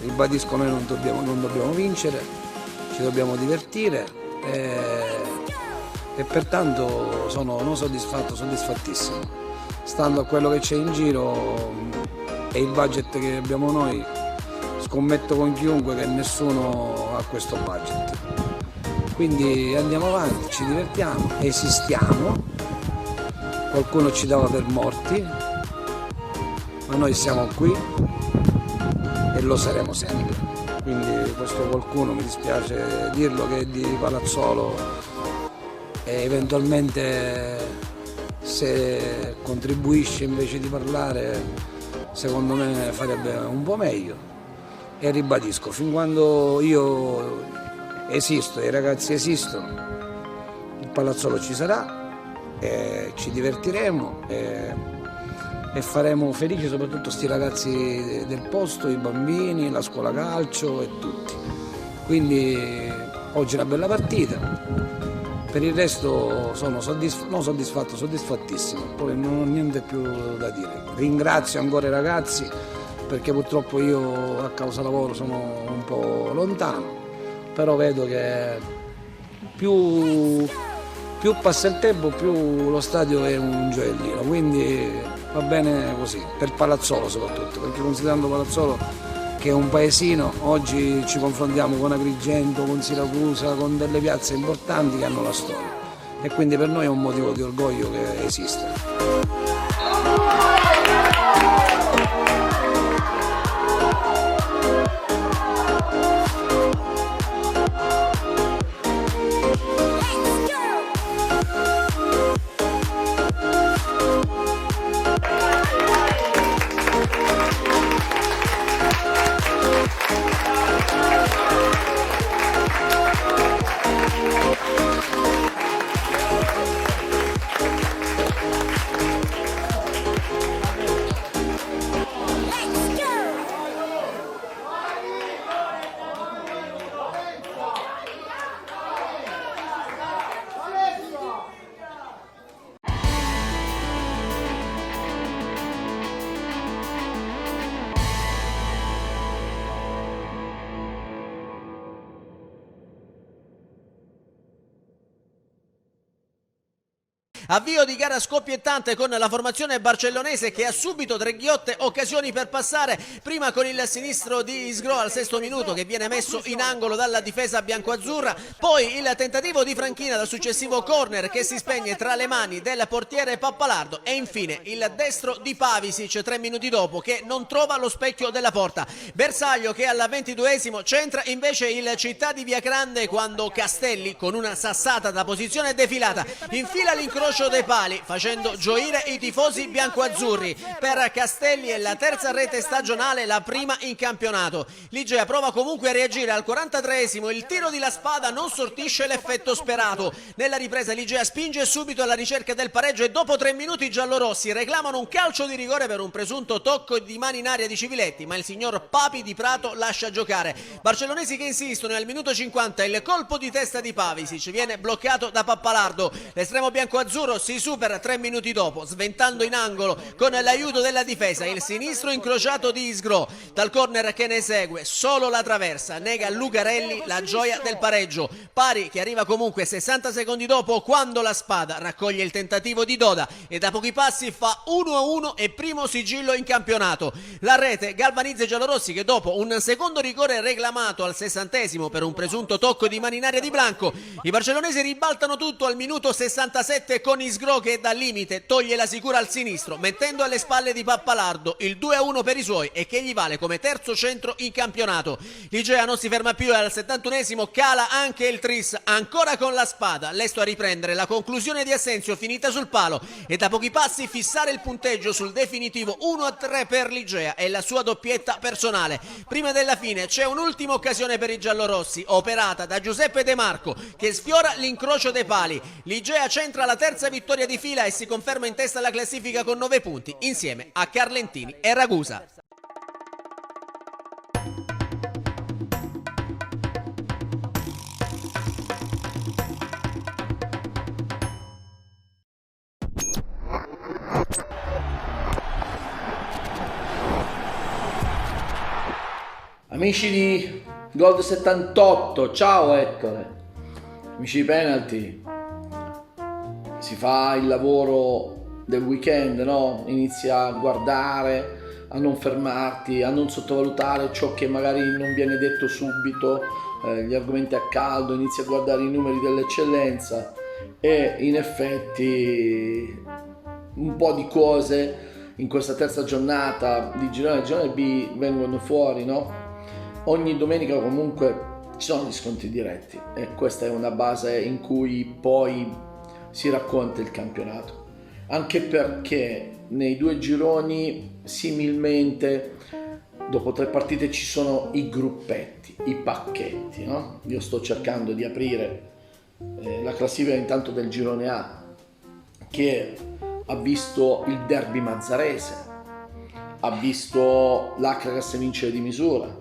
Ribadisco, noi non dobbiamo vincere, ci dobbiamo divertire e pertanto sono non soddisfatto, soddisfattissimo. Stando a quello che c'è in giro e il budget che abbiamo noi, scommetto con chiunque che nessuno ha questo budget. Quindi andiamo avanti, ci divertiamo, esistiamo, qualcuno ci dava per morti, ma noi siamo qui e lo saremo sempre. Quindi questo qualcuno, mi dispiace dirlo, che è di Palazzolo e eventualmente se contribuisce invece di parlare, secondo me farebbe un po' meglio. E ribadisco, fin quando io esisto e i ragazzi esistono, il Palazzolo ci sarà, e ci divertiremo e faremo felici soprattutto sti ragazzi del posto, i bambini, la scuola calcio e tutti. Quindi oggi è una bella partita, per il resto sono soddisfattissimo, poi non ho niente più da dire. Ringrazio ancora i ragazzi perché purtroppo io a causa lavoro sono un po' lontano, però vedo che più passa il tempo più lo stadio è un gioiellino, quindi va bene così, per Palazzolo soprattutto, perché considerando Palazzolo che è un paesino, oggi ci confrontiamo con Agrigento, con Siracusa, con delle piazze importanti che hanno la storia e quindi per noi è un motivo di orgoglio che esiste. Avvio di gara scoppiettante con la formazione barcellonese che ha subito 3 ghiotte occasioni per passare, prima con il sinistro di Isgro al 6° minuto che viene messo in angolo dalla difesa biancoazzurra, poi il tentativo di Franchina dal successivo corner che si spegne tra le mani del portiere Pappalardo e infine il destro di Pavisic 3 minuti dopo che non trova lo specchio della porta. Bersaglio che al 22esimo centra invece il Città di Viagrande quando Castelli con una sassata da posizione defilata infila l'incrocio dei pali facendo gioire i tifosi biancoazzurri. Per Castelli è la terza rete stagionale, la prima in campionato. Ligea prova comunque a reagire al 43esimo, il tiro di La Spada non sortisce l'effetto sperato. Nella ripresa Ligea spinge subito alla ricerca del pareggio e dopo 3 minuti i giallorossi reclamano un calcio di rigore per un presunto tocco di mani in aria di Civiletti, ma il signor Papi di Prato lascia giocare. Barcellonesi che insistono, al minuto 50 il colpo di testa di Pavisic viene bloccato da Pappalardo. L'estremo biancoazzurro si supera 3 minuti dopo, sventando in angolo con l'aiuto della difesa il sinistro incrociato di Isgro. Dal corner che ne segue solo la traversa nega a Lucarelli la gioia del pareggio, pari che arriva comunque 60 secondi dopo quando La Spada raccoglie il tentativo di Doda e da pochi passi fa 1-1 e primo sigillo in campionato. La rete galvanizza i giallorossi che dopo un secondo rigore reclamato al 60esimo per un presunto tocco di mani in aria di Blanco, i barcellonesi ribaltano tutto al minuto 67 con con Isgro che da limite toglie la sicura al sinistro, mettendo alle spalle di Pappalardo il 2-1 per i suoi e che gli vale come terzo centro in campionato. L'Igea non si ferma più e al 71esimo cala anche il tris, ancora con la spada, lesto a riprendere la conclusione di Assenzio finita sul palo e da pochi passi fissare il punteggio sul definitivo 1-3 per l'Igea e la sua doppietta personale. Prima della fine c'è un'ultima occasione per i giallorossi, operata da Giuseppe De Marco, che sfiora l'incrocio dei pali. L'Igea centra la terza vittoria di fila e si conferma in testa alla classifica con 9 punti, insieme a Carlentini e Ragusa. Amici di Gold 78, ciao Ettore. Amici di Penalty, si fa il lavoro del weekend, no? Inizia a guardare, a non fermarti, a non sottovalutare ciò che magari non viene detto subito, gli argomenti a caldo, inizi a guardare i numeri dell'eccellenza e in effetti un po' di cose in questa terza giornata di girone B vengono fuori, no? Ogni domenica comunque ci sono gli scontri diretti e questa è una base in cui poi si racconta il campionato, anche perché nei due gironi similmente dopo 3 partite ci sono i gruppetti, i pacchetti, no? Io sto cercando di aprire la classifica intanto del girone A, che ha visto il derby mazzarese, ha visto l'Acragas vincere di misura,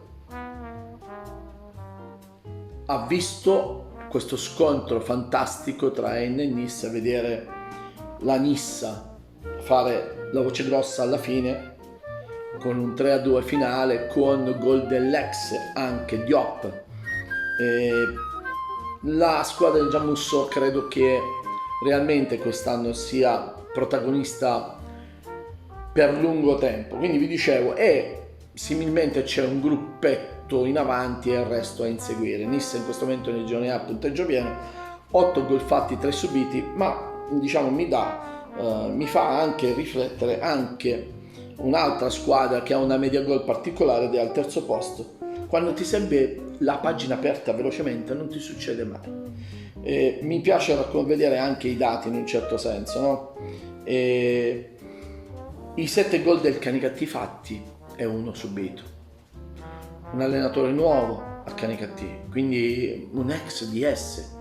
ha visto questo scontro fantastico tra Enna e Nissa, vedere la Nissa fare la voce grossa alla fine con un 3-2 finale con gol dell'ex anche Diop. La squadra del Gianmusso credo che realmente quest'anno sia protagonista per lungo tempo, quindi vi dicevo, e similmente c'è un gruppetto in avanti e il resto a inseguire. Nissa in questo momento nel girone A punteggio pieno, 8 gol fatti, 3 subiti, ma diciamo mi fa anche riflettere anche un'altra squadra che ha una media gol particolare ed è al terzo posto. Quando ti serve la pagina aperta velocemente non ti succede mai. Mi piace vedere anche i dati in un certo senso, no? I 7 gol del Canicattì fatti e 1 subito. Un allenatore nuovo a Canicattì, quindi un ex DS,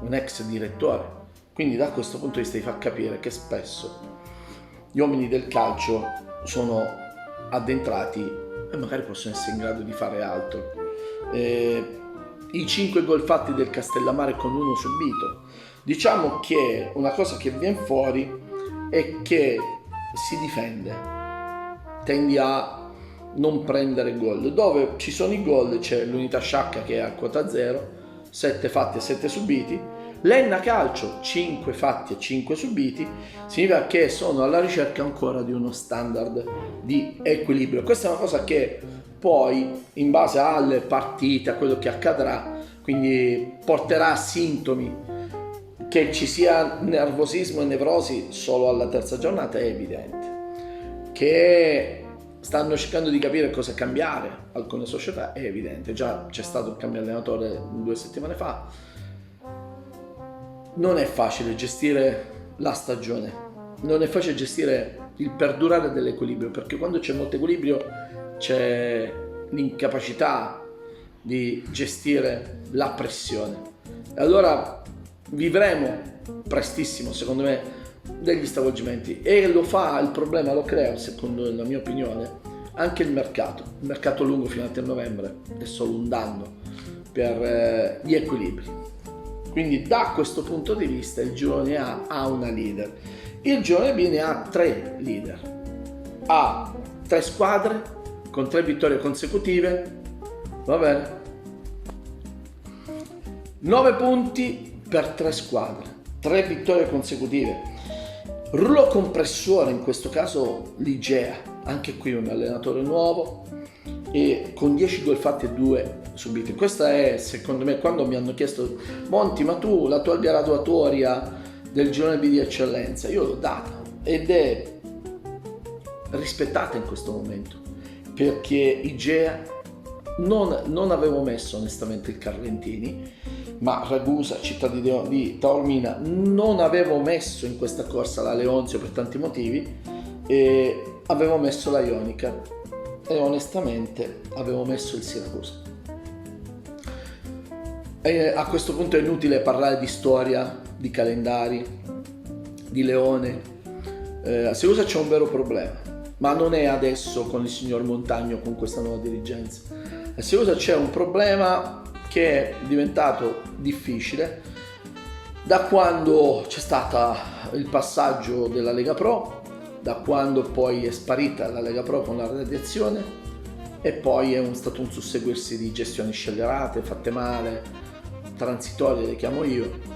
un ex direttore. Quindi da questo punto di vista ti fa capire che spesso gli uomini del calcio sono addentrati e magari possono essere in grado di fare altro. I 5 gol fatti del Castellammare con 1 subito. Diciamo che una cosa che viene fuori è che si difende, tendi a non prendere gol. Dove ci sono i gol c'è l'Unità Sciacca che è a quota 0, 7 fatti e 7 subiti. L'Enna Calcio 5 fatti e 5 subiti, significa che sono alla ricerca ancora di uno standard di equilibrio. Questa è una cosa che poi in base alle partite, a quello che accadrà, quindi porterà a sintomi. Che ci sia nervosismo e nevrosi solo alla terza giornata è evidente. Che stanno cercando di capire cosa cambiare alcune società è evidente. Già c'è stato il cambio allenatore 2 settimane fa. Non è facile gestire la stagione, non è facile gestire il perdurare dell'equilibrio, perché quando c'è molto equilibrio c'è l'incapacità di gestire la pressione. E allora vivremo prestissimo, secondo me, degli stravolgimenti, e lo fa, il problema lo crea, secondo la mia opinione, anche il mercato lungo fino a novembre è solo un danno per gli equilibri. Quindi da questo punto di vista il girone A ha una leader, il girone B ne ha 3 leader, ha 3 squadre con 3 vittorie consecutive, va bene, 9 punti per 3 squadre, 3 vittorie consecutive. Rullo compressore in questo caso l'Igea, anche qui un allenatore nuovo e con 10 gol fatti e 2 subiti. Questa è, secondo me, quando mi hanno chiesto: Monti, ma tu la tua graduatoria del girone B di eccellenza, io l'ho data ed è rispettata in questo momento, perché Igea non avevo messo onestamente il Carlentini, ma Ragusa, città di Taormina, non avevo messo in questa corsa la Leonzio per tanti motivi, e avevo messo la Ionica e onestamente avevo messo il Siracusa. E a questo punto è inutile parlare di storia, di calendari, di Leone. A Siracusa c'è un vero problema, ma non è adesso con il signor Montagno, con questa nuova dirigenza. A Siracusa c'è un problema che è diventato difficile da quando c'è stato il passaggio della Lega Pro, da quando poi è sparita la Lega Pro con la radiazione, e poi è stato un susseguirsi di gestioni scellerate, fatte male, transitorie le chiamo io,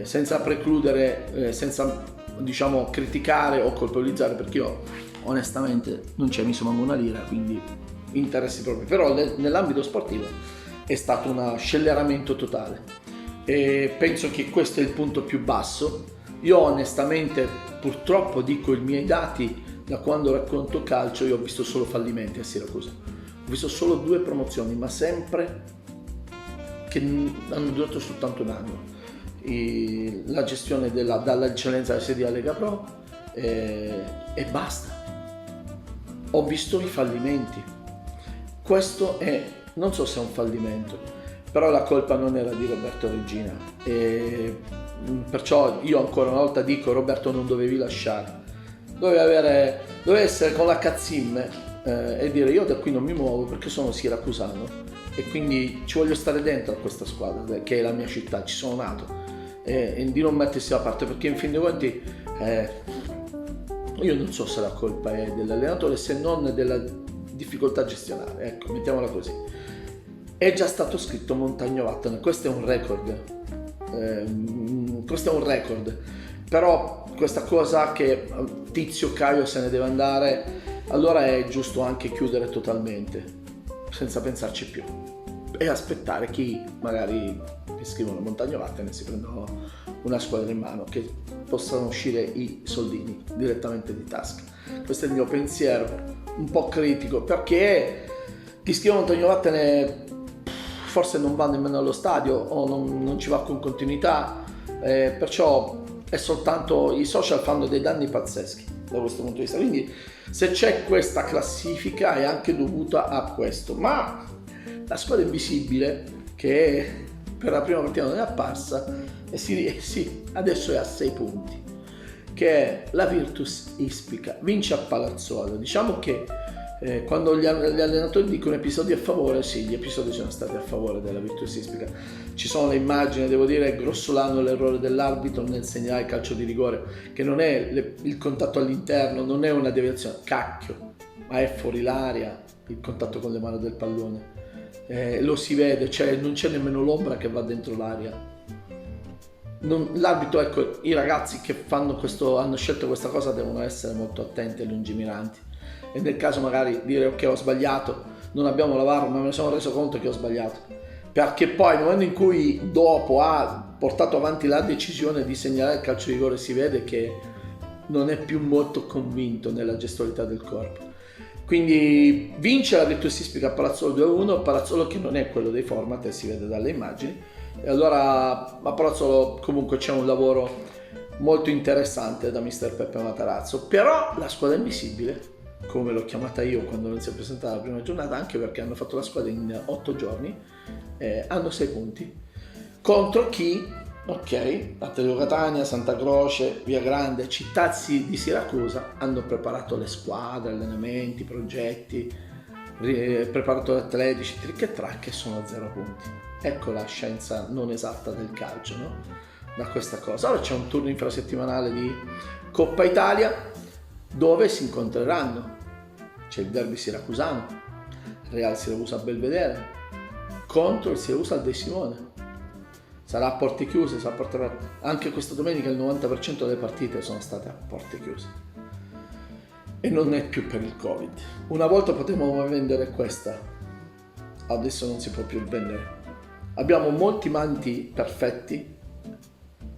senza precludere, senza diciamo criticare o colpevolizzare, perché io onestamente non ci ho messo manco una lira, quindi interessi propri, però nell'ambito sportivo è stato uno scelleramento totale e penso che questo è il punto più basso. Io onestamente, purtroppo dico i miei dati, da quando racconto calcio io ho visto solo fallimenti a Siracusa, ho visto solo 2 promozioni, ma sempre che hanno durato soltanto un anno, la gestione dall'eccellenza alla sedia Lega Pro e basta. Ho visto i fallimenti, questo è, non so se è un fallimento, però la colpa non era di Roberto Regina, e perciò io ancora una volta dico: Roberto, non dovevi lasciare, dovevi essere con la cazzimme e dire: io da qui non mi muovo perché sono siracusano e quindi ci voglio stare dentro a questa squadra che è la mia città, ci sono nato, e di non mettersi da parte, perché in fin dei conti io non so se la colpa è dell'allenatore, se non della difficoltà gestionale, ecco, mettiamola così. È già stato scritto Montagno Vattene, questo è un record, però questa cosa che Tizio Caio se ne deve andare, allora è giusto anche chiudere totalmente senza pensarci più e aspettare chi magari scrivono Montagno Vattene e si prendono una squadra in mano, che possano uscire i soldini direttamente di tasca. Questo è il mio pensiero un po' critico, perché chi scrive Montagno Vattene forse non va nemmeno allo stadio o non ci va con continuità, perciò è soltanto, i social fanno dei danni pazzeschi da questo punto di vista, quindi se c'è questa classifica è anche dovuta a questo. Ma la squadra invisibile, che per la prima partita non è apparsa, sì, adesso è a 6 punti, che è la Virtus Ispica, vince a Palazzolo. Diciamo che quando gli allenatori dicono episodi a favore, sì, gli episodi sono stati a favore della Virtus Ispica. Ci sono le immagini, devo dire, grossolano l'errore dell'arbitro nel segnare il calcio di rigore, che non è il contatto all'interno, non è una deviazione, cacchio, ma è fuori l'area il contatto con le mani del pallone, lo si vede, cioè non c'è nemmeno l'ombra che va dentro l'area. L'arbitro, ecco, i ragazzi che hanno scelto questa cosa devono essere molto attenti e lungimiranti, e nel caso magari dire: ok, ho sbagliato, non abbiamo la VAR, ma me ne sono reso conto che ho sbagliato, perché poi nel momento in cui dopo ha portato avanti la decisione di segnalare il calcio di rigore si vede che non è più molto convinto nella gestualità del corpo. Quindi vince la Virtus Ispica a Palazzolo 2-1, Palazzolo che non è quello dei format, e si vede dalle immagini, e allora a Palazzolo comunque c'è un lavoro molto interessante da mister Peppe Matarazzo. Però la squadra invisibile, come l'ho chiamata io quando non si è presentata la prima giornata, anche perché hanno fatto la squadra in 8 giorni, hanno 6 punti contro chi? Ok, Atletico Catania, Santa Croce, Via Grande, città di Siracusa hanno preparato le squadre, allenamenti, progetti, preparatori atletici, trick e track, e sono a 0 punti. Ecco la scienza non esatta del calcio, no? Da questa cosa. Ora c'è un turno infrasettimanale di Coppa Italia dove si incontreranno. C'è il derby siracusano, Real Siracusa Belvedere contro il Siracusa al De Simone. Sarà a porte chiuse, sarà a porte aperte. Anche questa domenica il 90% delle partite sono state a porte chiuse. E non è più per il Covid. Una volta potevamo vendere questa, adesso non si può più vendere. Abbiamo molti manti perfetti,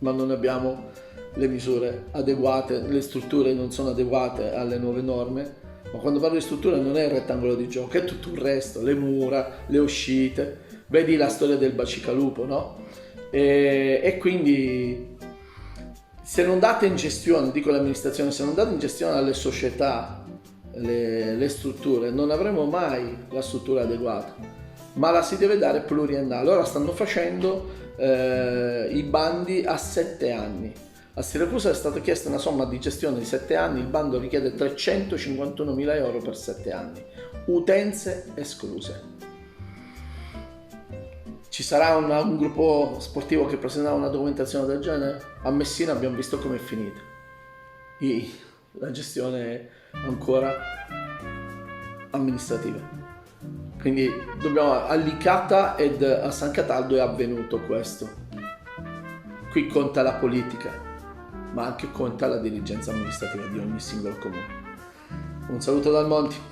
ma non abbiamo le misure adeguate, le strutture non sono adeguate alle nuove norme, ma quando parlo di strutture non è il rettangolo di gioco, è tutto il resto, le mura, le uscite, vedi la storia del bacicalupo, no? E quindi se non date in gestione, dico l'amministrazione, se non date in gestione alle società le strutture, non avremo mai la struttura adeguata, ma la si deve dare pluriennale. Ora stanno facendo i bandi a 7 anni. A Siracusa è stata chiesta una somma di gestione di 7 anni, il bando richiede 351.000 euro per 7 anni, utenze escluse. Ci sarà un gruppo sportivo che presenterà una documentazione del genere? A Messina abbiamo visto come è finita. La gestione è ancora amministrativa. Quindi a Licata ed a San Cataldo è avvenuto questo. Qui conta la politica, ma anche conta la dirigenza amministrativa di ogni singolo comune. Un saluto dal Monti.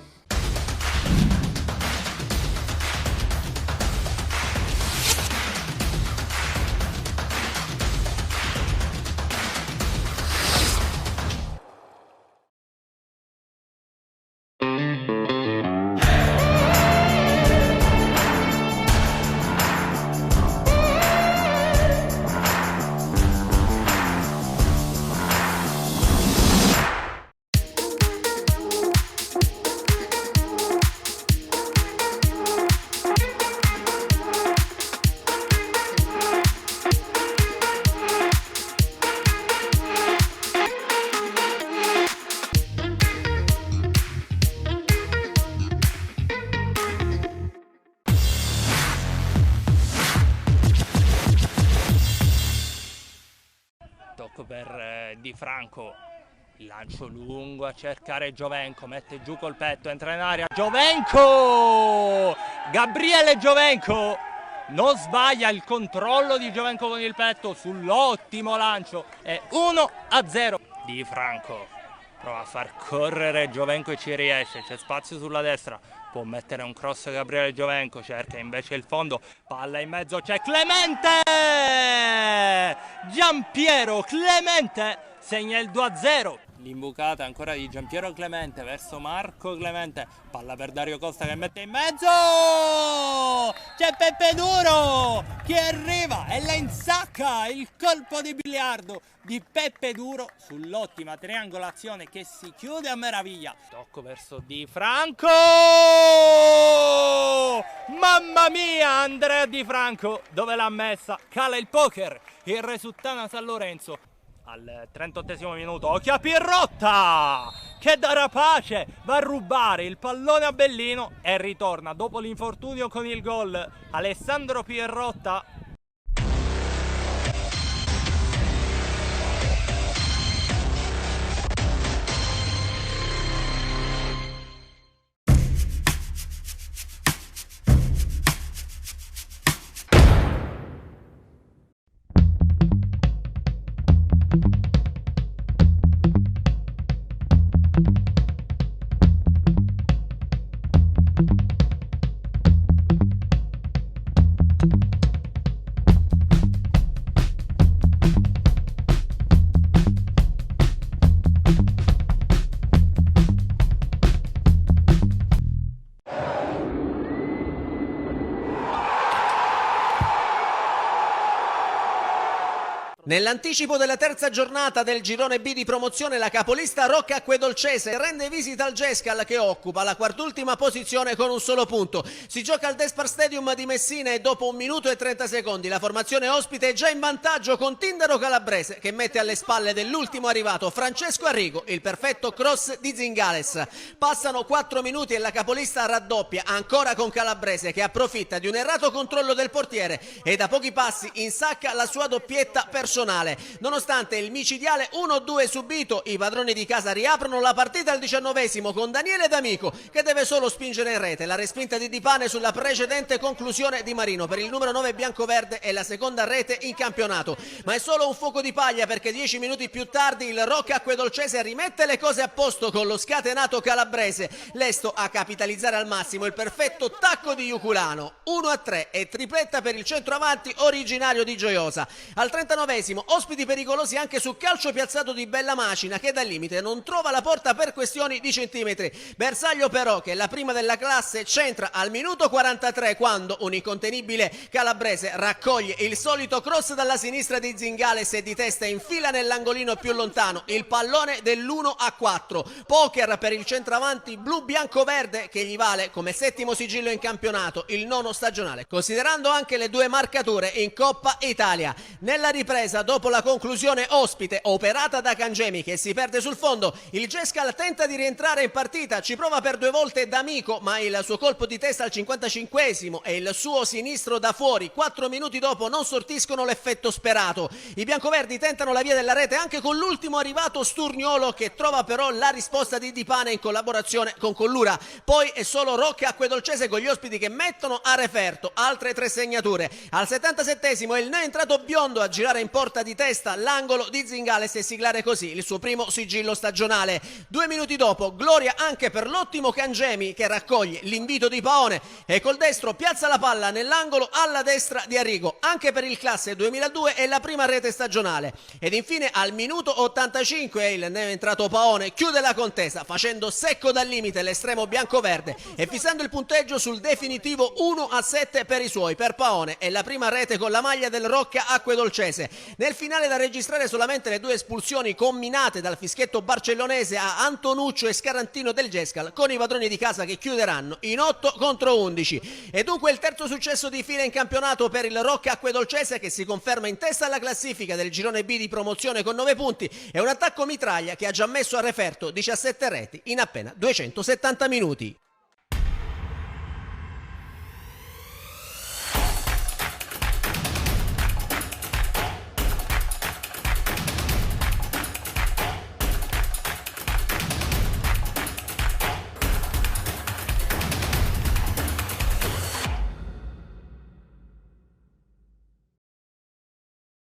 Per Di Franco, lancio lungo a cercare Giovenco, mette giù col petto, entra in area, Giovenco! Gabriele Giovenco non sbaglia, il controllo di Giovenco con il petto sull'ottimo lancio, è 1-0. Di Franco prova a far correre Giovenco e ci riesce, c'è spazio sulla destra, può mettere un cross Gabriele Giovenco, cerca invece il fondo, palla in mezzo, c'è Clemente! Giampiero Clemente segna il 2-0. L'imbucata ancora di Giampiero Clemente verso Marco Clemente, palla per Dario Costa che mette in mezzo, c'è Peppe Duro che arriva e la insacca, il colpo di biliardo di Peppe Duro sull'ottima triangolazione che si chiude a meraviglia. Tocco verso Di Franco, mamma mia, Andrea Di Franco dove l'ha messa, cala il poker, il Resuttana San Lorenzo. Al 38esimo minuto, occhio a Pierrotta che da rapace va a rubare il pallone a Bellino e ritorna dopo l'infortunio con il gol Alessandro Pierrotta. Nell'anticipo della terza giornata del girone B di promozione, la capolista Rocca Acquedolcese rende visita al Gescal che occupa la quart'ultima posizione con un solo punto. Si gioca al Despar Stadium di Messina e dopo 1 minuto e 30 secondi la formazione ospite è già in vantaggio con Tindaro Calabrese che mette alle spalle dell'ultimo arrivato Francesco Arrigo il perfetto cross di Zingales. Passano 4 minuti e la capolista raddoppia ancora con Calabrese che approfitta di un errato controllo del portiere e da pochi passi insacca la sua doppietta personale. Nonostante il micidiale 1-2 subito, i padroni di casa riaprono la partita al 19esimo con Daniele D'Amico che deve solo spingere in rete. La respinta di Di Pane sulla precedente conclusione di Marino per il numero 9 biancoverde è la seconda rete in campionato, ma è solo un fuoco di paglia perché 10 minuti più tardi il Rocca Acquedolcese rimette le cose a posto con lo scatenato Calabrese, lesto a capitalizzare al massimo il perfetto tacco di Iuculano. 1-3 e tripletta per il centroavanti originario di Gioiosa. Al 39esimo 41esimo, ospiti pericolosi anche su calcio piazzato di Bella Macina, che dal limite non trova la porta per questioni di centimetri. Bersaglio però, che è la prima della classe, centra al minuto 43 quando un incontenibile calabrese raccoglie il solito cross dalla sinistra di Zingales e di testa infila nell'angolino più lontano il pallone dell'1-4. Poker per il centravanti blu-bianco-verde, che gli vale come settimo sigillo in campionato, il 9° stagionale, considerando anche le 2 marcature in Coppa Italia. Nella ripresa, dopo la conclusione ospite operata da Cangemi, che si perde sul fondo, il Gescal tenta di rientrare in partita, ci prova per 2 volte D'Amico, ma il suo colpo di testa al 55esimo e il suo sinistro da fuori 4 minuti dopo non sortiscono l'effetto sperato. I biancoverdi tentano la via della rete anche con l'ultimo arrivato Sturniolo, che trova però la risposta di Di Pane in collaborazione con Collura. Poi è solo Rocca Acquedolcese con gli ospiti che mettono a referto altre 3 segnature. Al 77esimo è il neoentrato Biondo a girare in porta di testa l'angolo di Zingales e siglare così il suo primo sigillo stagionale. 2 minuti dopo gloria anche per l'ottimo Cangemi, che raccoglie l'invito di Paone e col destro piazza la palla nell'angolo alla destra di Arrigo. Anche per il classe 2002 è la prima rete stagionale. Ed infine al minuto 85 il neoentrato Paone chiude la contesa facendo secco dal limite l'estremo biancoverde e fissando il punteggio sul definitivo 1-7 per i suoi. Per Paone è la prima rete con la maglia del Rocca Acquedolcese. Nel finale da registrare solamente le 2 espulsioni combinate dal fischietto barcellonese a Antonuccio e Scarantino del Gescal, con i padroni di casa che chiuderanno in 8-11. E dunque il terzo successo di fila in campionato per il Rocca Acquedolcese, che si conferma in testa alla classifica del girone B di promozione con 9 punti, e un attacco mitraglia che ha già messo a referto 17 reti in appena 270 minuti.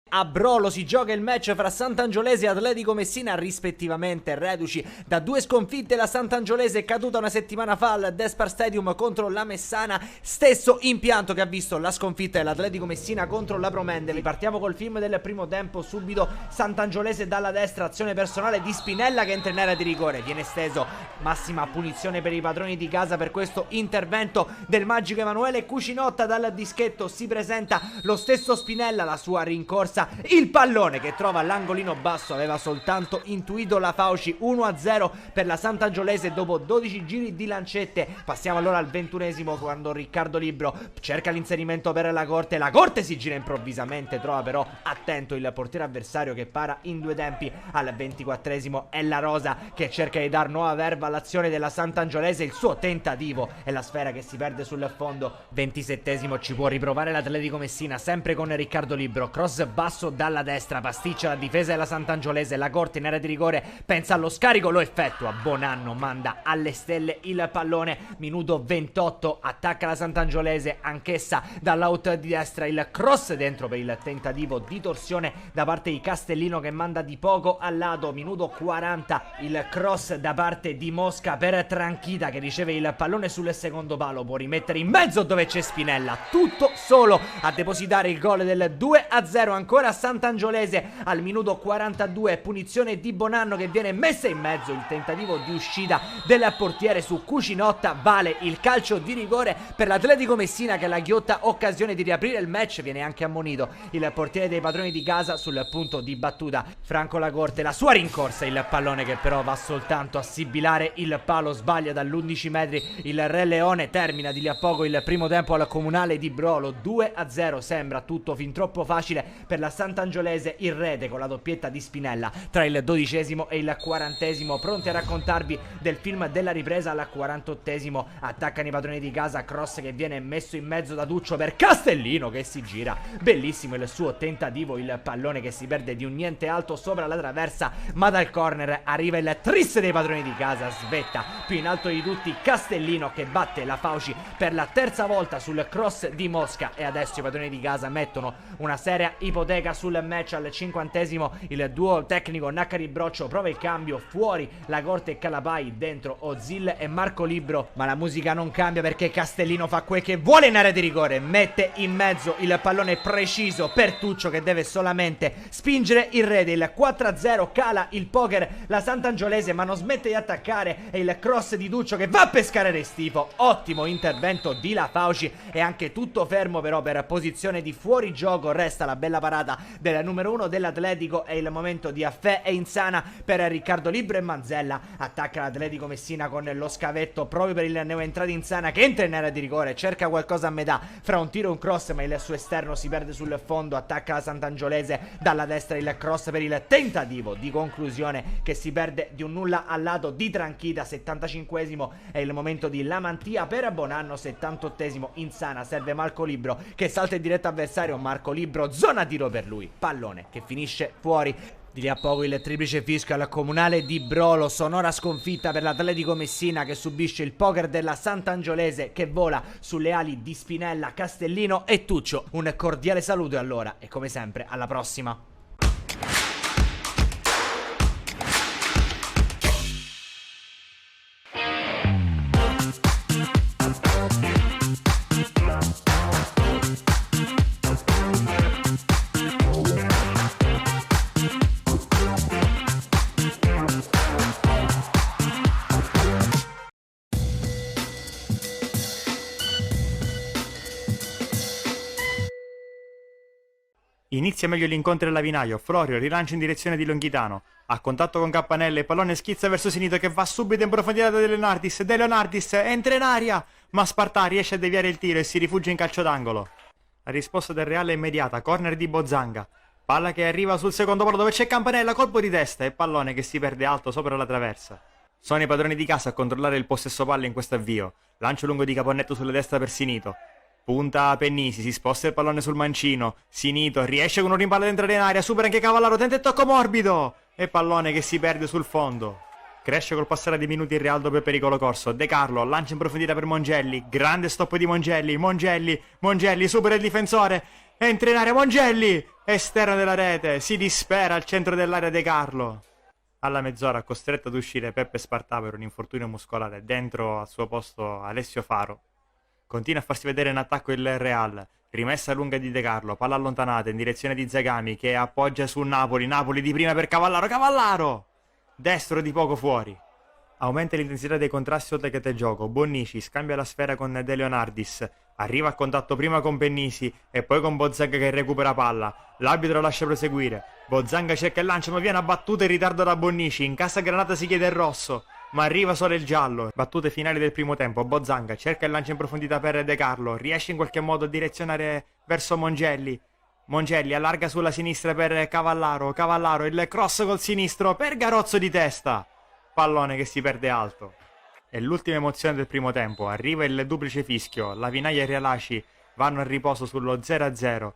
A Brolo si gioca il match fra Sant'Angiolese e Atletico Messina, rispettivamente reduci da 2 sconfitte. La Sant'Angiolese è caduta una settimana fa al Despar Stadium contro la Messana, stesso impianto che ha visto la sconfitta dell'Atletico Messina contro la Promende. Partiamo col film del primo tempo. Subito Sant'Angiolese dalla destra, azione personale di Spinella che entra in area di rigore, viene esteso, massima punizione per i padroni di casa per questo intervento del magico Emanuele Cucinotta. Dal dischetto si presenta lo stesso Spinella, la sua rincorsa, il pallone che trova l'angolino basso, aveva soltanto intuito la Fauci. 1-0 per la Sant'Angiolese dopo 12 giri di lancette. Passiamo allora al 21esimo, quando Riccardo Libro cerca l'inserimento per la Corte si gira improvvisamente, trova però attento il portiere avversario che para in 2 tempi. Al 24esimo è la Rosa che cerca di dar nuova verba all'azione della Sant'Angiolese, il suo tentativo e la sfera che si perde sul fondo. 27esimo ci può riprovare l'Atletico Messina, sempre con Riccardo Libro, cross basso dalla destra, pasticcia la difesa della Sant'Angiolese, la Corte in area di rigore pensa allo scarico, lo effettua, Bonanno manda alle stelle il pallone. Minuto 28, attacca la Sant'Angiolese anch'essa dall'out di destra, il cross dentro per il tentativo di torsione da parte di Castellino che manda di poco al lato. Minuto 40, il cross da parte di Mosca per Tranchita che riceve il pallone sul secondo palo, può rimettere in mezzo dove c'è Spinella, tutto solo a depositare il gol del 2-0. Ancora Sant'Angiolese al minuto 42, punizione di Bonanno che viene messa in mezzo, il tentativo di uscita del portiere su Cucinotta vale il calcio di rigore per l'Atletico Messina, che la ghiotta occasione di riaprire il match. Viene anche ammonito il portiere dei padroni di casa sul punto di battuta, Franco Lacorte, la sua rincorsa, il pallone che però va soltanto a sibilare il palo, sbaglia dall'11 metri il Re Leone. Termina di lì a poco il primo tempo al Comunale di Brolo, 2-0, sembra tutto fin troppo facile per la Sant'Angiolese in rete con la doppietta di Spinella tra il 12esimo e il 40esimo. Pronti a raccontarvi del film della ripresa. Al 48esimo attaccano i padroni di casa, cross che viene messo in mezzo da Duccio per Castellino che si gira, bellissimo il suo tentativo, il pallone che si perde di un niente alto sopra la traversa, ma dal corner arriva il tris dei padroni di casa, svetta più in alto di tutti Castellino che batte la Fauci per la terza volta sul cross di Mosca. E adesso i padroni di casa mettono una seria ipoteca Vega sul match. Al 50esimo il duo tecnico Naccari Broccio prova il cambio, fuori la Corte e Calapai, dentro Ozil e Marco Libro, ma la musica non cambia perché Castellino fa quel che vuole in area di rigore, mette in mezzo il pallone preciso per Tuccio che deve solamente spingere il rete. Il 4-0, cala il poker la Sant'Angiolese ma non smette di attaccare, e il cross di Tuccio che va a pescare Restifo. Ottimo intervento di La Fauci, e anche tutto fermo però per posizione di fuorigioco. Resta la bella parata del numero 1 dell'Atletico, è il momento di Affè e Insana per Riccardo Libro e Manzella. Attacca l'Atletico Messina con lo scavetto proprio per il neoentrato Insana che entra in area di rigore, cerca qualcosa a metà fra un tiro e un cross, ma il suo esterno si perde sul fondo. Attacca la Sant'Angiolese dalla destra, il cross per il tentativo di conclusione che si perde di un nulla al lato di Tranchida. 75esimo è il momento di Lamantia per Bonanno. 78esimo Insana serve Marco Libro che salta in diretto avversario. Marco Libro, zona tiro per lui, pallone che finisce fuori. Di lì a poco il triplice fischio al comunale di Brolo, sonora sconfitta per l'Atletico Messina che subisce il poker della Sant'Angiolese che vola sulle ali di Spinella, Castellino e Tuccio. Un cordiale saluto allora e come sempre alla prossima. Inizia meglio l'incontro dell'Avinaio, Florio rilancia in direzione di Longhitano, a contatto con Campanella, il pallone schizza verso Sinito che va subito in profondità da De Leonardis entra in aria, ma Spartà riesce a deviare il tiro e si rifugia in calcio d'angolo. La risposta del Reale è immediata, corner di Bozanga, palla che arriva sul secondo palo dove c'è Campanella, colpo di testa e pallone che si perde alto sopra la traversa. Sono i padroni di casa a controllare il possesso palla in questo avvio, lancio lungo di Caponnetto sulla destra per Sinito. Punta a Pennisi, si sposta il pallone sul mancino, Sinito riesce con un rimpallo ad entrare in aria, supera anche Cavallaro, tenta il tocco morbido e pallone che si perde sul fondo. Cresce col passare dei minuti il Realdo per pericolo corso, De Carlo lancia in profondità per Mongelli, grande stop di Mongelli supera il difensore, entra in aria Mongelli, esterno della rete, si dispera al centro dell'area De Carlo. Alla mezz'ora costretto ad uscire Peppe Spartà per un infortunio muscolare, dentro al suo posto Alessio Faro. Continua a farsi vedere in attacco il Real, rimessa lunga di De Carlo, palla allontanata in direzione di Zagami che appoggia su Napoli di prima per Cavallaro, destro di poco fuori. Aumenta l'intensità dei contrasti oltre che del gioco, Bonnici scambia la sfera con De Leonardis, arriva a contatto prima con Pennisi e poi con Bozanga che recupera palla, l'arbitro lascia proseguire, Bozanga cerca il lancio ma viene abbattuto in ritardo da Bonnici, in cassa granata si chiede il rosso, ma arriva solo il giallo. Battute finali del primo tempo, Bozanga cerca il lancio in profondità per De Carlo, riesce in qualche modo a direzionare verso Mongelli allarga sulla sinistra per Cavallaro, il cross col sinistro per Garozzo di testa, pallone che si perde alto. È l'ultima emozione del primo tempo, arriva il duplice fischio, Lavinaia e Realaci vanno a riposo sullo 0-0,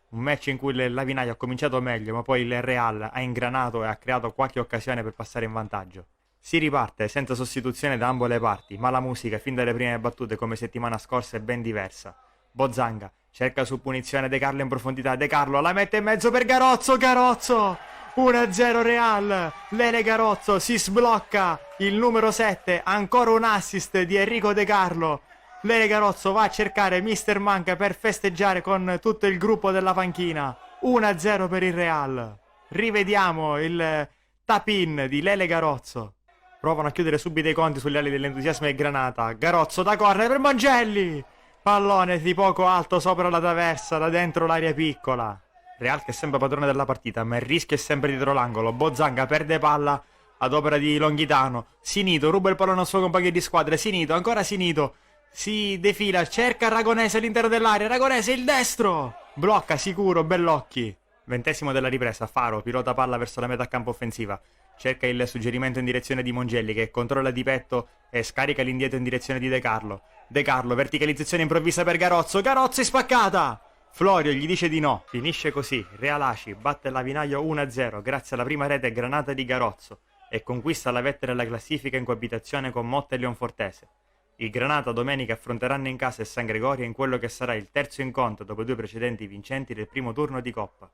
un match in cui Lavinaia ha cominciato meglio ma poi il Real ha ingranato e ha creato qualche occasione per passare in vantaggio. Si riparte senza sostituzione da ambo le parti, ma la musica fin dalle prime battute come settimana scorsa è ben diversa. Bozanga cerca su punizione De Carlo in profondità, De Carlo la mette in mezzo per Garozzo 1-0 Real, Lele Garozzo si sblocca, il numero 7, ancora un assist di Enrico De Carlo. Lele Garozzo va a cercare Mister Manca per festeggiare con tutto il gruppo della panchina, 1-0 per il Real. Rivediamo il tap-in di Lele Garozzo. Provano a chiudere subito i conti sulle ali dell'entusiasmo e Granata. Garozzo da corner per Mongelli. Pallone di poco alto sopra la traversa, da dentro l'area piccola. Real che è sempre padrone della partita, ma il rischio è sempre dietro l'angolo. Bozanga perde palla ad opera di Longhitano. Sinito ruba il pallone al suo compagno di squadra. Ancora Sinito. Si defila, cerca Aragonese all'interno dell'area. Aragonese il destro. Blocca sicuro, Bellocchi. 20° della ripresa, Faro pilota palla verso la metà campo offensiva. Cerca il suggerimento in direzione di Mongelli che controlla di petto e scarica l'indietro in direzione di De Carlo. De Carlo, verticalizzazione improvvisa per Garozzo. Garozzo è spaccata! Florio gli dice di no. Finisce così. Realaci batte l'Avinaio 1-0 grazie alla prima rete Granata di Garozzo e conquista la vetta della classifica in coabitazione con Motta e Leonfortese. Il Granata domenica affronteranno in casa il San Gregorio in quello che sarà il terzo incontro dopo 2 precedenti vincenti del primo turno di Coppa.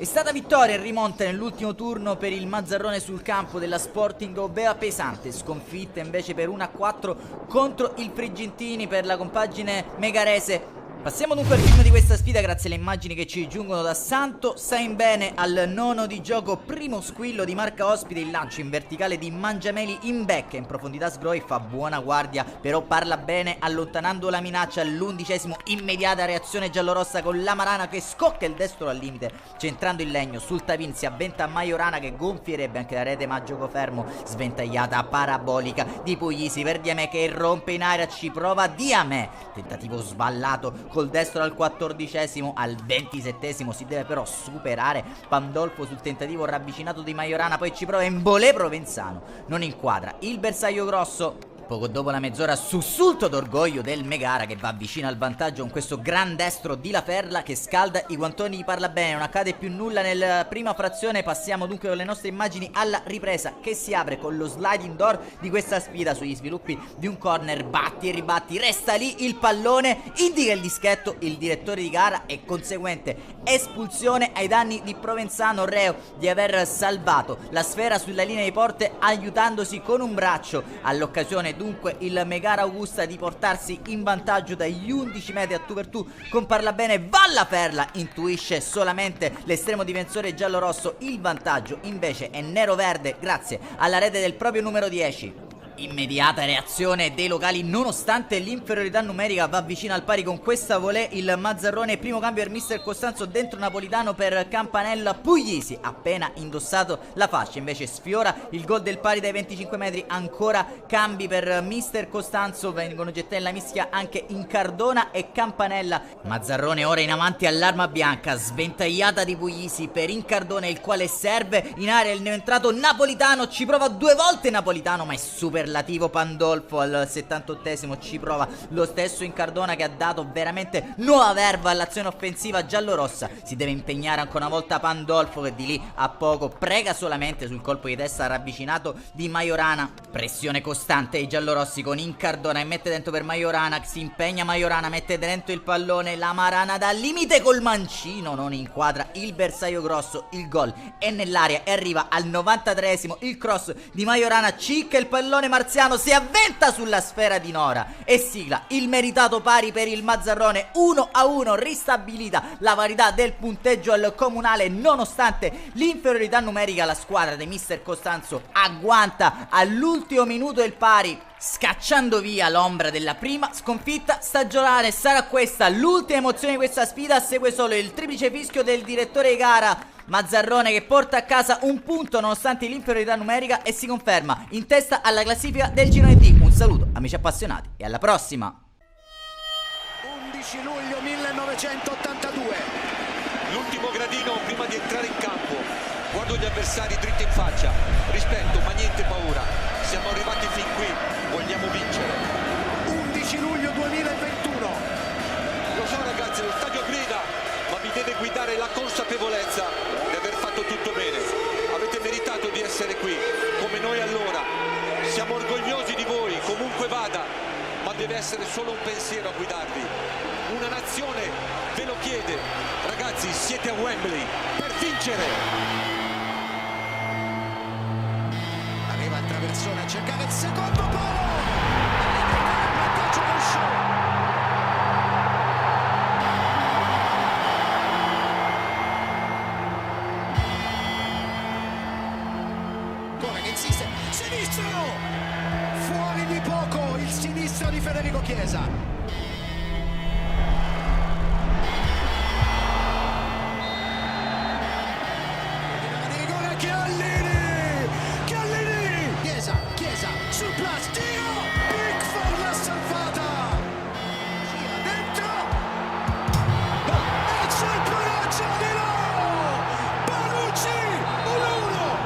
È stata vittoria e rimonta nell'ultimo turno per il Mazzarrone sul campo della Sporting Obea pesante, sconfitta invece per 1-4 contro il Friggentini per la compagine megarese. Passiamo dunque al ritmo di questa sfida grazie alle immagini che ci giungono da Santo Saimbene al nono di gioco, primo squillo di marca ospite, il lancio in verticale di Mangiameli in back, in profondità Sgroi fa buona guardia, però parla bene allontanando la minaccia. All'11° immediata reazione giallorossa con la Marana che scocca il destro al limite, centrando il legno sul Tavin, si avventa Majorana che gonfierebbe anche la rete, ma gioco fermo, sventagliata parabolica di Puglisi per Diamè che irrompe in aria, ci prova Diamè, tentativo sballato col destro al 14°, al 27° si deve però superare Pandolfo sul tentativo ravvicinato di Majorana, poi ci prova Embolé Provenzano, non inquadra il bersaglio grosso. Poco dopo la mezz'ora sussulto d'orgoglio del Megara che va vicino al vantaggio con questo gran destro di La Perla che scalda i guantoni di Parla Bene. Non accade più nulla nella prima frazione. Passiamo dunque con le nostre immagini alla ripresa che si apre con lo sliding door di questa sfida sugli sviluppi di un corner. Batti e ribatti, resta lì il pallone, indica il dischetto il direttore di gara e conseguente espulsione ai danni di Provenzano, reo di aver salvato la sfera sulla linea di porte aiutandosi con un braccio. All'occasione dunque il Megara Augusta di portarsi in vantaggio dagli 11 metri a tu per tu con Parlabene. Valla Perla intuisce solamente l'estremo difensore giallorosso, il vantaggio invece è nero-verde grazie alla rete del proprio numero 10. Immediata reazione dei locali nonostante l'inferiorità numerica, va vicino al pari con questa volée il Mazzarrone. Primo cambio per mister Costanzo dentro Napolitano per Campanella. Puglisi appena indossato la fascia invece sfiora il gol del pari dai 25 metri. Ancora cambi per mister Costanzo, vengono gettate nella mischia anche Incardona e Campanella. Mazzarrone ora in avanti all'arma bianca, sventagliata di Puglisi per Incardona il quale serve in area il neoentrato Napolitano, ci prova due volte Napolitano ma è superlativo Pandolfo al 78°, ci prova lo stesso Incardona che ha dato veramente nuova verva all'azione offensiva giallorossa. Si deve impegnare ancora una volta Pandolfo che di lì a poco prega solamente sul colpo di testa ravvicinato di Majorana. Pressione costante ai giallorossi con Incardona e mette dentro per Majorana, si impegna Majorana, mette dentro il pallone, la Marana dal limite col mancino non inquadra il bersaglio grosso, il gol è nell'aria e arriva al 93°, il cross di Majorana cicca il pallone, Marziano si avventa sulla sfera di Nora e sigla il meritato pari per il Mazzarrone. 1-1, ristabilita la parità del punteggio al comunale nonostante l'inferiorità numerica. La squadra di mister Costanzo agguanta all'ultimo minuto il pari, scacciando via l'ombra della prima sconfitta stagionale. Sarà questa l'ultima emozione di questa sfida, segue solo il triplice fischio del direttore di gara. Mazzarrone che porta a casa un punto nonostante l'inferiorità numerica e si conferma in testa alla classifica del girone D. Un saluto amici appassionati e alla prossima. 11 luglio 1982. L'ultimo gradino prima di entrare in campo. Guardo gli avversari dritti in faccia. Rispetto ma niente paura. Siamo arrivati fin qui. Vogliamo vincere. 11 luglio 2021. Lo so ragazzi, lo stadio grida, ma vi deve guidare la consapevolezza di aver fatto tutto bene. Avete meritato di essere qui, come noi allora. Siamo orgogliosi di voi, comunque vada, ma deve essere solo un pensiero a guidarvi. Una nazione ve lo chiede. Ragazzi, siete a Wembley per vincere. Arriva il traversone a cercare il secondo palo. Vantaggio del show. Insiste, sinistro, fuori di poco il sinistro di Federico Chiesa. Di rigore Chiellini, Chiesa, sul plastino, Pickford l'ha salvata, gira dentro, e c'è il pareggio di loro, Panucci, 1-1.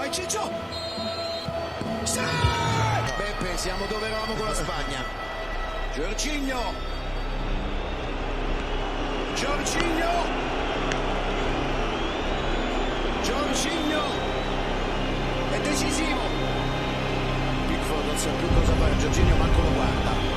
vai Ciccio! Sì! Beppe, siamo dove eravamo con la Spagna. Jorginho! Jorginho! Jorginho! È decisivo! Pickford non sa più cosa fare, Jorginho manco lo guarda.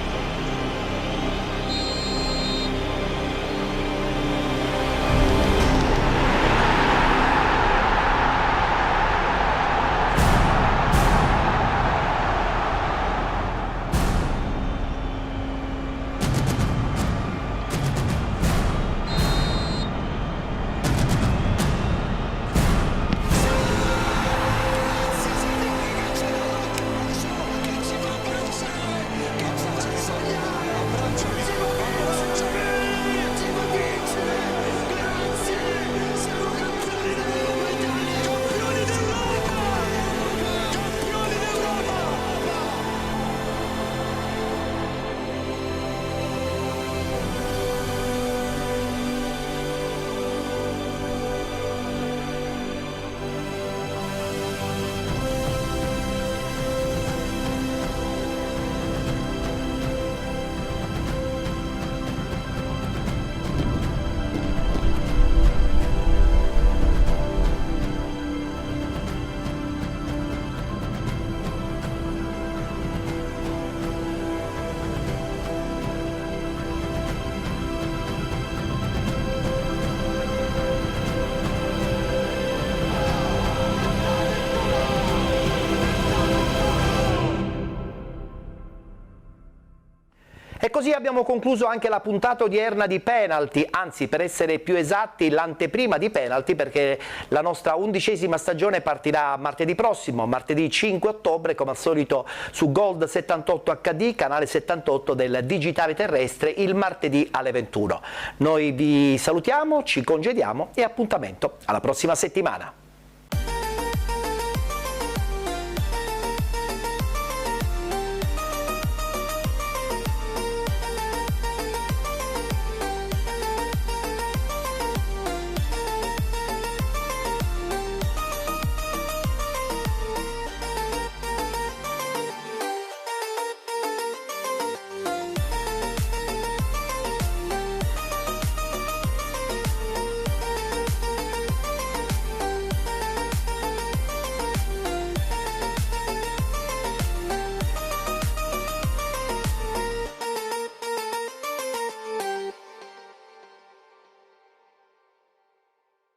E così abbiamo concluso anche la puntata odierna di Penalty, anzi per essere più esatti l'anteprima di Penalty, perché la nostra 11ª stagione partirà martedì prossimo, martedì 5 ottobre, come al solito su Gold 78 HD, canale 78 del digitale terrestre, il martedì alle 21. Noi vi salutiamo, ci congediamo e appuntamento alla prossima settimana.